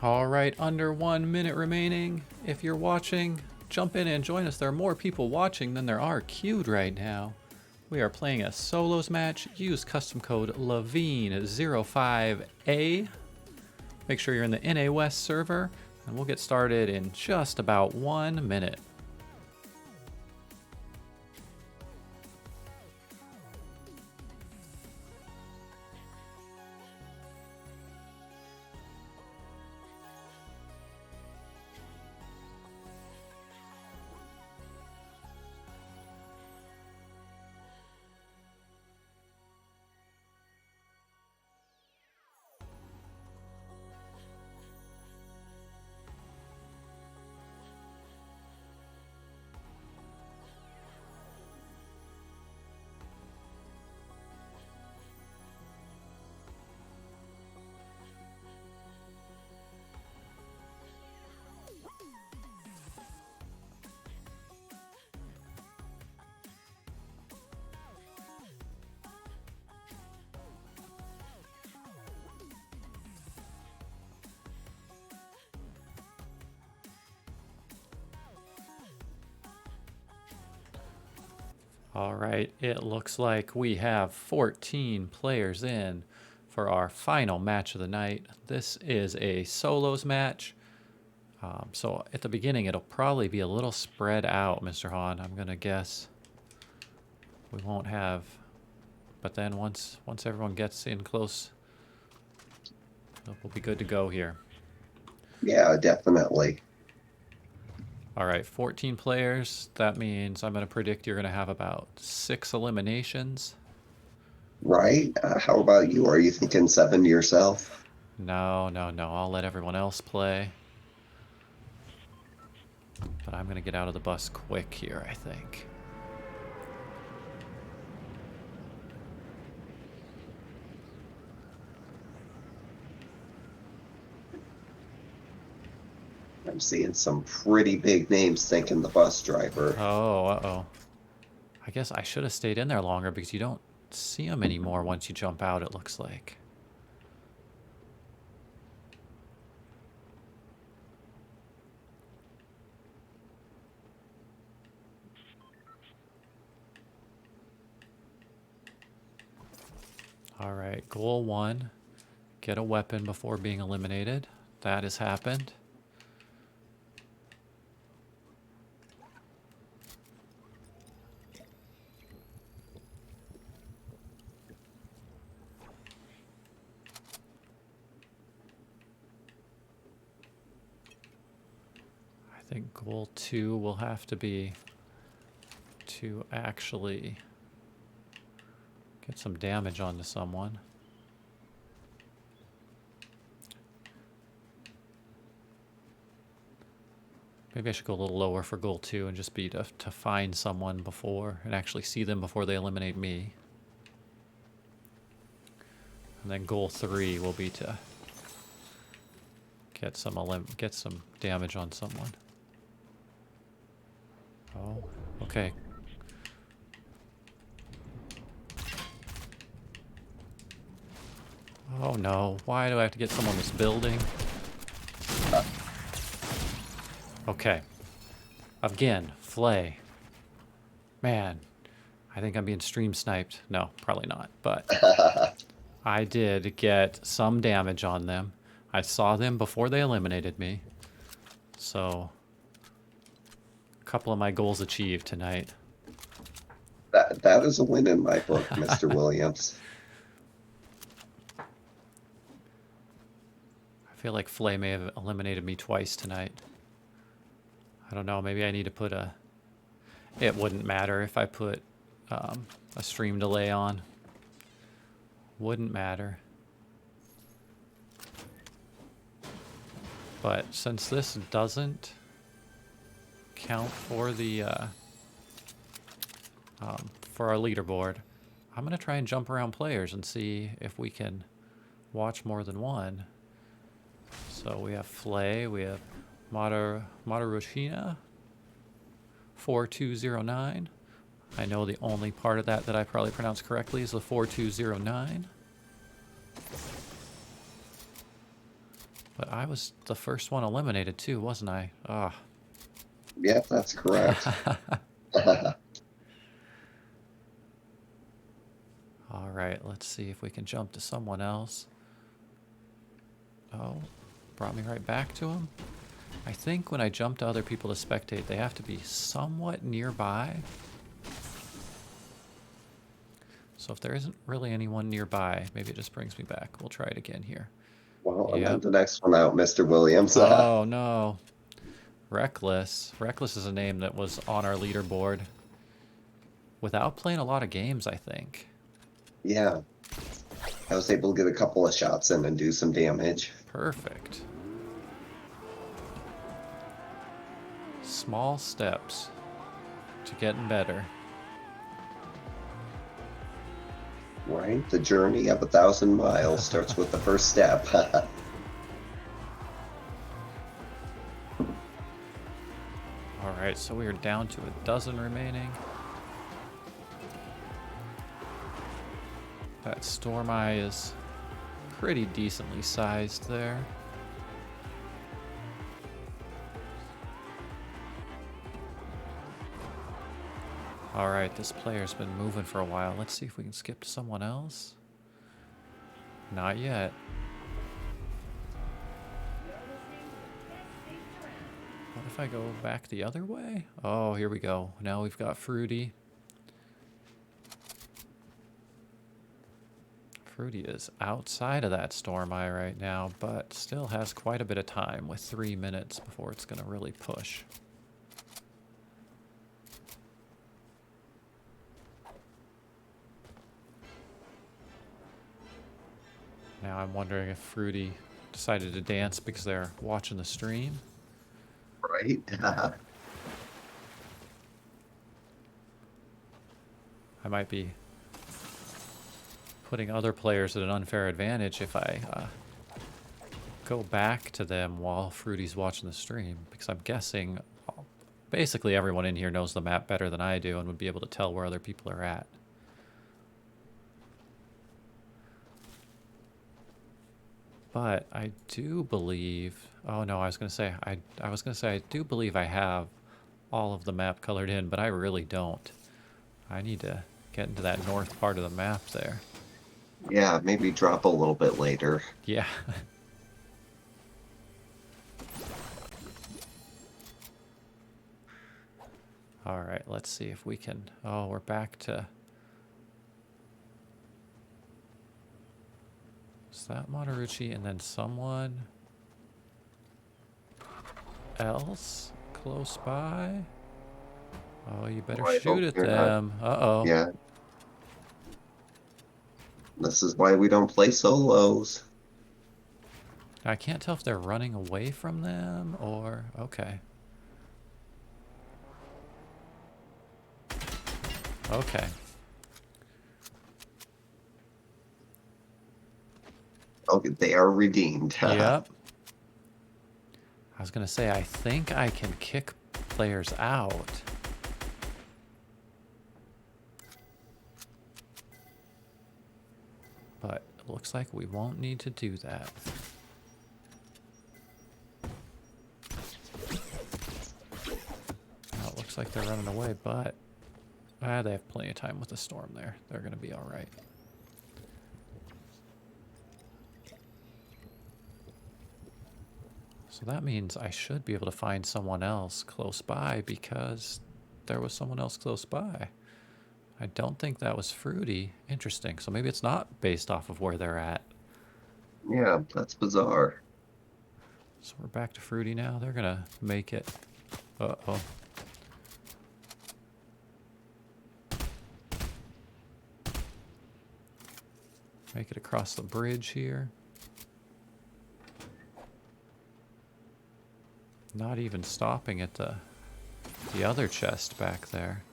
All right, under 1 minute remaining. If you're watching, jump in and join us. There are more people watching than there are queued right now. We are playing a solos match. Use custom code Levine05A. Make sure you're in the NA West server, and we'll get started in just about 1 minute. All right, it looks like we have 14 players in for our final match of the night. This is a solos match. So at the beginning, it'll probably be a little spread out, Mr. Hahn. I'm going to guess we won't have, but then once everyone gets in close, we'll be good to go here. Yeah, definitely. All right, 14 players. That means I'm going to predict you're going to have about 6 eliminations. Right? How about you? Are you thinking 7 yourself? No. I'll let everyone else play. But I'm going to get out of the bus quick here, I think. I'm seeing some pretty big names thinking the bus driver. Oh, uh-oh. I guess I should have stayed in there longer because you don't see them anymore once you jump out, it looks like. All right, goal 1. Get a weapon before being eliminated. That has happened. think goal 2 will have to be to actually get some damage onto someone. Maybe I should go a little lower for goal 2 and just be to find someone before and actually see them before they eliminate me. And then goal 3 will be to get some damage on someone. Oh, okay. Oh no, why do I have to get someone this building? Okay. Again, Flay. Man, I think I'm being stream sniped. No, probably not, but I did get some damage on them. I saw them before they eliminated me. So, a couple of my goals achieved tonight. That is a win in my book, Mr. Williams. I feel like Flay may have eliminated me twice tonight. I don't know, maybe I need to put a... It wouldn't matter if I put a stream delay on. Wouldn't matter. But since this doesn't count for the for our leaderboard, I'm gonna try and jump around players and see if we can watch more than one. So we have Flay, we have Matarushina 4209. I know the only part of that I probably pronounced correctly is the 4209. But I was the first one eliminated too, wasn't I? Ah. Yep, that's correct. All right, let's see if we can jump to someone else. Oh, brought me right back to him. I think when I jump to other people to spectate, they have to be somewhat nearby. So if there isn't really anyone nearby, maybe it just brings me back. We'll try it again here. Well, Yep. and then the next one out, Mr. Williams. Oh, no. Reckless. Reckless is a name that was on our leaderboard without playing a lot of games, I think. Yeah. I was able to get a couple of shots in and do some damage. Perfect. Small steps to getting better. Right? The journey of 1,000 miles starts with the first step. Alright, so we are down to a dozen remaining. That Storm Eye is pretty decently sized there. Alright, this player's been moving for a while. Let's see if we can skip to someone else. Not yet. What if I go back the other way? Oh, here we go. Now we've got Fruity. Fruity is outside of that Storm Eye right now, but still has quite a bit of time with 3 minutes before it's going to really push. Now I'm wondering if Fruity decided to dance because they're watching the stream. Right? I might be putting other players at an unfair advantage if I go back to them while Fruity's watching the stream, because I'm guessing basically everyone in here knows the map better than I do and would be able to tell where other people are at. But I do believe, oh no, I was gonna say I do believe I have all of the map colored in, but I really don't. I need to get into that north part of the map there. Yeah, maybe drop a little bit later. Yeah. All right, let's see if we can, oh, we're back to, is that Monterucci and then someone else? close by. Oh, you better I shoot hope at you're not. them. Uh-oh. Yeah. This is why we don't play solos. I can't tell if they're running away from them or... Okay. Okay. Okay, they are redeemed. Yep. I was gonna say, I think I can kick players out. But it looks like we won't need to do that. Now it looks like they're running away, but they have plenty of time with the storm there. They're gonna be all right. So that means I should be able to find someone else close by because there was someone else close by. I don't think that was Fruity. Interesting. So maybe it's not based off of where they're at. Yeah, that's bizarre. So we're back to Fruity now. They're gonna make it. Uh-oh. Make it across the bridge here. Not even stopping at the other chest back there.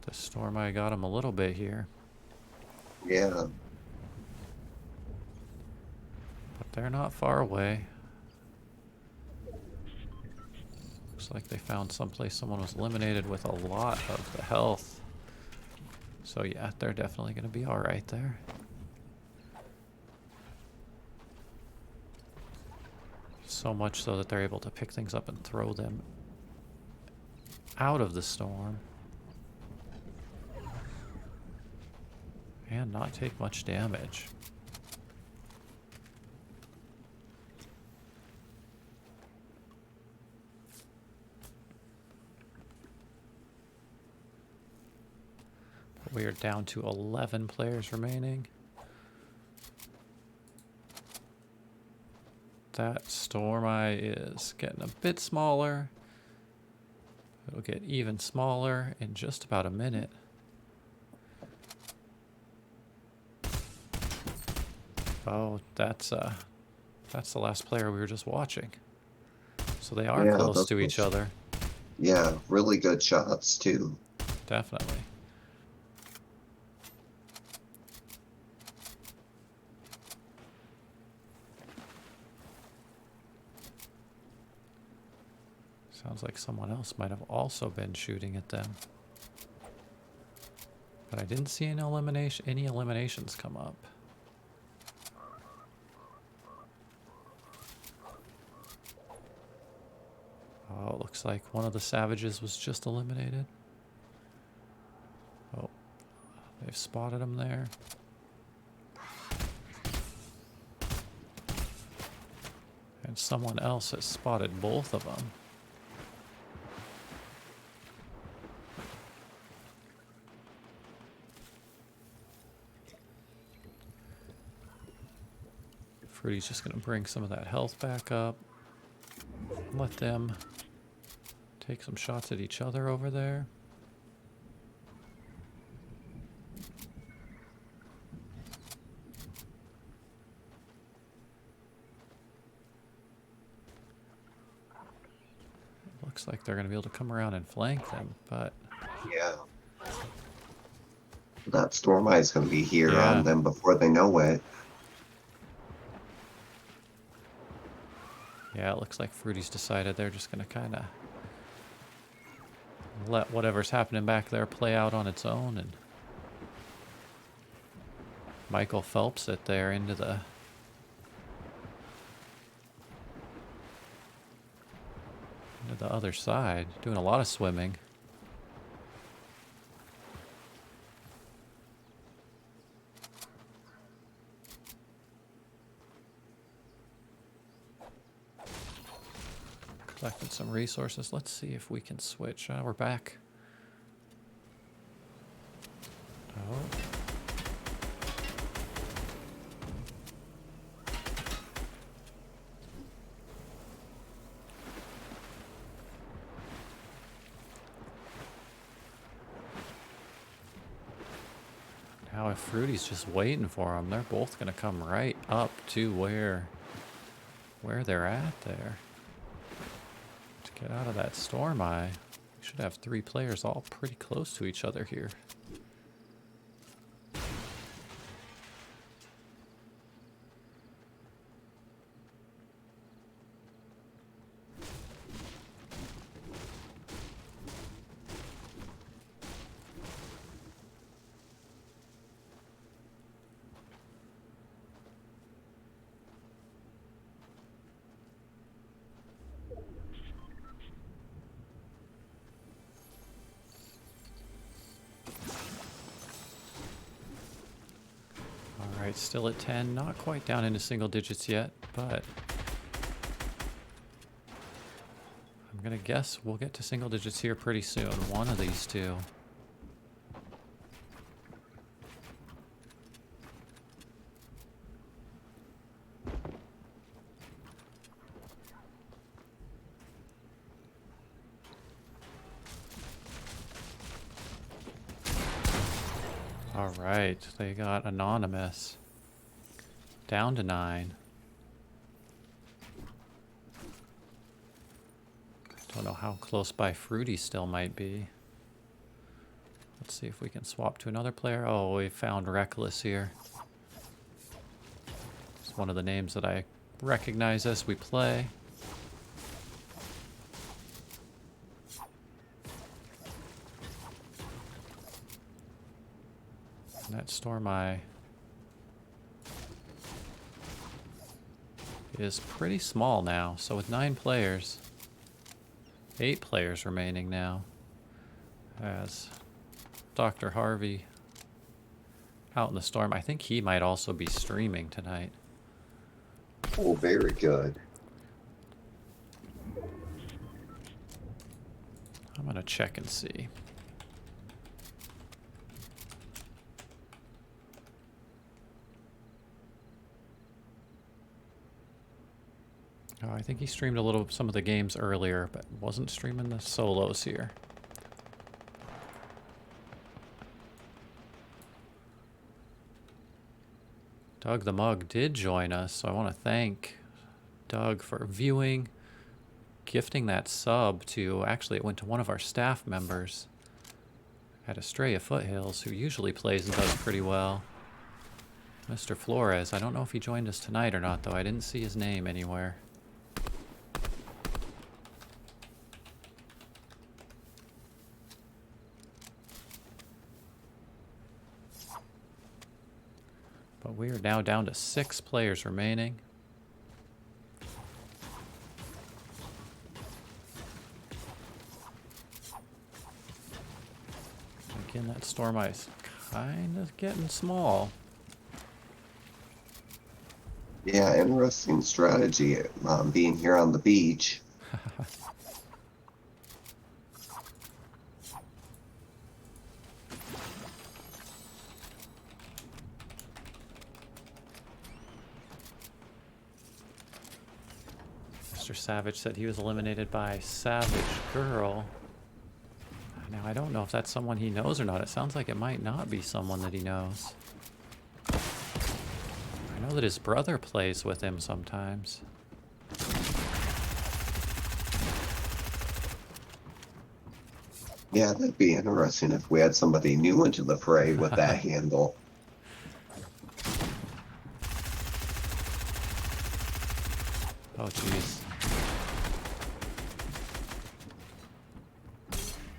The storm, I got him a little bit here. Yeah. But they're not far away. Looks like they found someplace someone was eliminated with a lot of the health. So yeah, they're definitely going to be all right there. So much so that they're able to pick things up and throw them out of the storm. And not take much damage. We are down to 11 players remaining. That storm eye is getting a bit smaller. It'll get even smaller in just about a minute. Oh, that's the last player we were just watching. So they are Yeah, close those to each other. Yeah, really good shots too. Definitely. Sounds like someone else might have also been shooting at them. But I didn't see any eliminations come up. Oh, it looks like one of the savages was just eliminated. Oh, they've spotted him there. And someone else has spotted both of them. Fruity's just going to bring some of that health back up. Let them take some shots at each other over there. Looks like they're going to be able to come around and flank them, but... Yeah. That storm eye is going to be here Yeah. on them before they know it. Yeah, it looks like Fruity's decided they're just going to kind of let whatever's happening back there play out on its own, and Michael Phelps it there into the other side, doing a lot of swimming. Collected some resources. Let's see if we can switch. We're back. Oh. Now if Fruity's just waiting for them, they're both gonna come right up to where they're at there. To get out of that storm eye. We should have 3 players all pretty close to each other here. Alright, still at 10. Not quite down into single digits yet, but I'm gonna guess we'll get to single digits here pretty soon. One of these two. Alright, they got anonymous. Down to 9. Don't know how close by Fruity still might be. Let's see if we can swap to another player. Oh, we found Reckless here. It's one of the names that I recognize as we play. And that Storm Eye is pretty small now. So with 9 players, 8 players remaining now, as Dr. Harvey out in the storm. I think he might also be streaming tonight. Oh, very good. I'm gonna check and see. Oh, I think he streamed some of the games earlier, but wasn't streaming the solos here. Doug the Mug did join us, so I want to thank Doug for viewing, gifting that sub to, actually it went to one of our staff members at Estrella Foothills, who usually plays and does pretty well. Mr. Flores, I don't know if he joined us tonight or not, though. I didn't see his name anywhere. But we are now down to 6 players remaining. Again, that storm ice kind of getting small. Yeah, interesting strategy, being here on the beach. Mr. Savage said he was eliminated by Savage Girl. Now, I don't know if that's someone he knows or not. It sounds like it might not be someone that he knows. I know that his brother plays with him sometimes. Yeah, that'd be interesting if we had somebody new into the fray with that handle. Oh, jeez.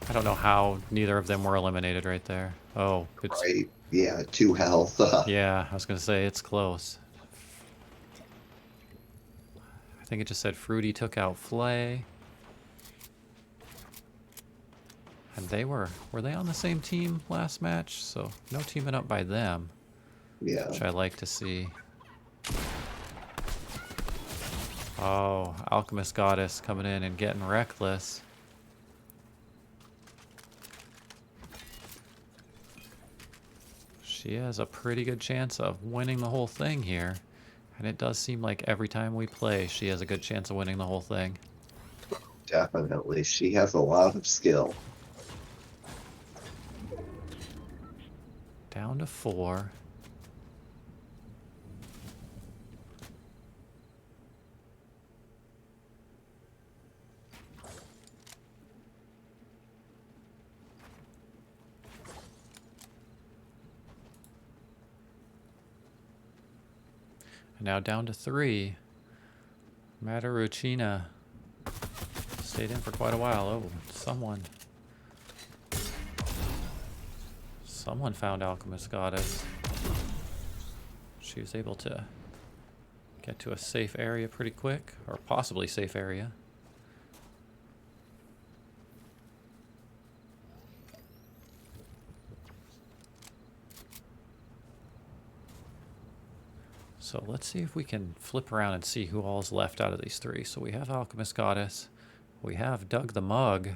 I don't know how neither of them were eliminated right there. Oh, it's... Right? Yeah, 2 health. Yeah, I was going to say, it's close. I think it just said Fruity took out Flay. And they were they on the same team last match? So no teaming up by them. Yeah. Which I like to see. Oh, Alchemist Goddess coming in and getting reckless. She has a pretty good chance of winning the whole thing here. And it does seem like every time we play, she has a good chance of winning the whole thing. Definitely. She has a lot of skill. Down to 4. And now down to 3. Mataruchina stayed in for quite a while. Oh, someone found Alchemist Goddess. She was able to get to a safe area pretty quick, or possibly safe area. So let's see if we can flip around and see who all's left out of these 3. So we have Alchemist Goddess. We have Doug the Mug.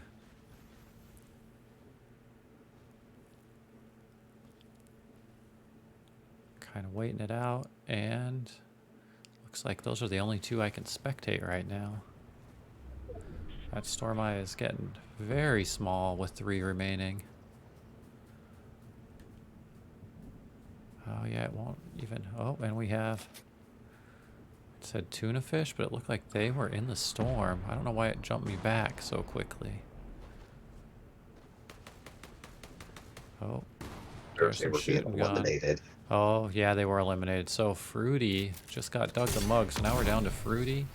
Kind of waiting it out. And looks like those are the only 2 I can spectate right now. That Stormeye is getting very small with 3 remaining. Oh yeah, it won't even... Oh, and we have... It said tuna fish, but it looked like they were in the storm. I don't know why it jumped me back so quickly. Oh. They were being eliminated. Oh, yeah, they were eliminated. So Fruity just got Doug the Mug, so now we're down to Fruity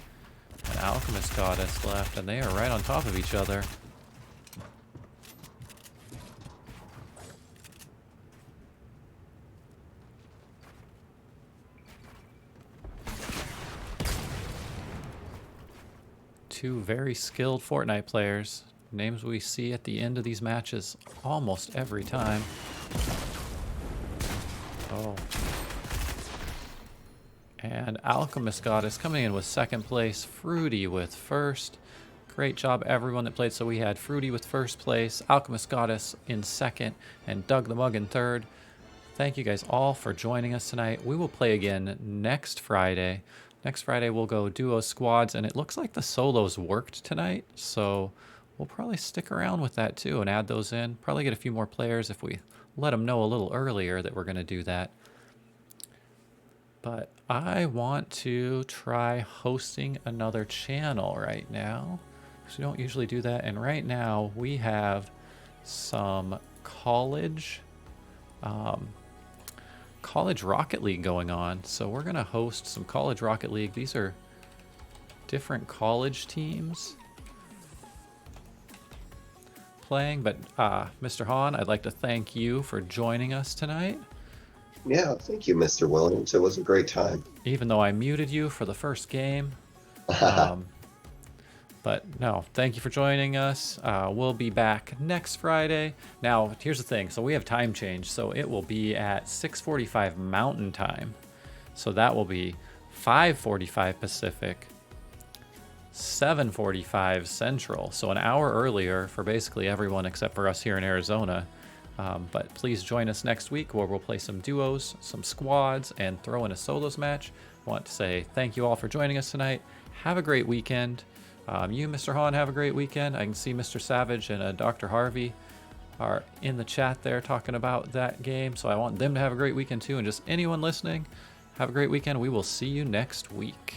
and Alchemist Goddess left, and they are right on top of each other. Two very skilled Fortnite players. Names we see at the end of these matches almost every time. Oh. And Alchemist Goddess coming in with 2nd place. Fruity with 1st. Great job everyone that played. So we had Fruity with 1st place, Alchemist Goddess in 2nd, and Doug the Mug in 3rd. Thank you guys all for joining us tonight. We will play again next Friday. Next Friday we'll go duos, squads, and it looks like the solos worked tonight, so we'll probably stick around with that too and add those in. Probably get a few more players if we let them know a little earlier that we're going to do that. But I want to try hosting another channel right now, because we don't usually do that. And right now we have some college Rocket League going on. So we're going to host some college Rocket League. These are different college teams playing. But Mr. Hahn, I'd like to thank you for joining us tonight. Yeah, thank you, Mr. Williams. It was a great time. Even though I muted you for the first game. But no, thank you for joining us. We'll be back next Friday. Now, here's the thing. So we have time change. So it will be at 6:45 Mountain Time. So that will be 5:45 Pacific, 7:45 Central. So an hour earlier for basically everyone except for us here in Arizona. But please join us next week where we'll play some duos, some squads, and throw in a solos match. I want to say thank you all for joining us tonight. Have a great weekend. You, Mr. Hahn, have a great weekend. I can see Mr. Savage and Dr. Harvey are in the chat there talking about that game. So I want them to have a great weekend too. And just anyone listening, have a great weekend. We will see you next week.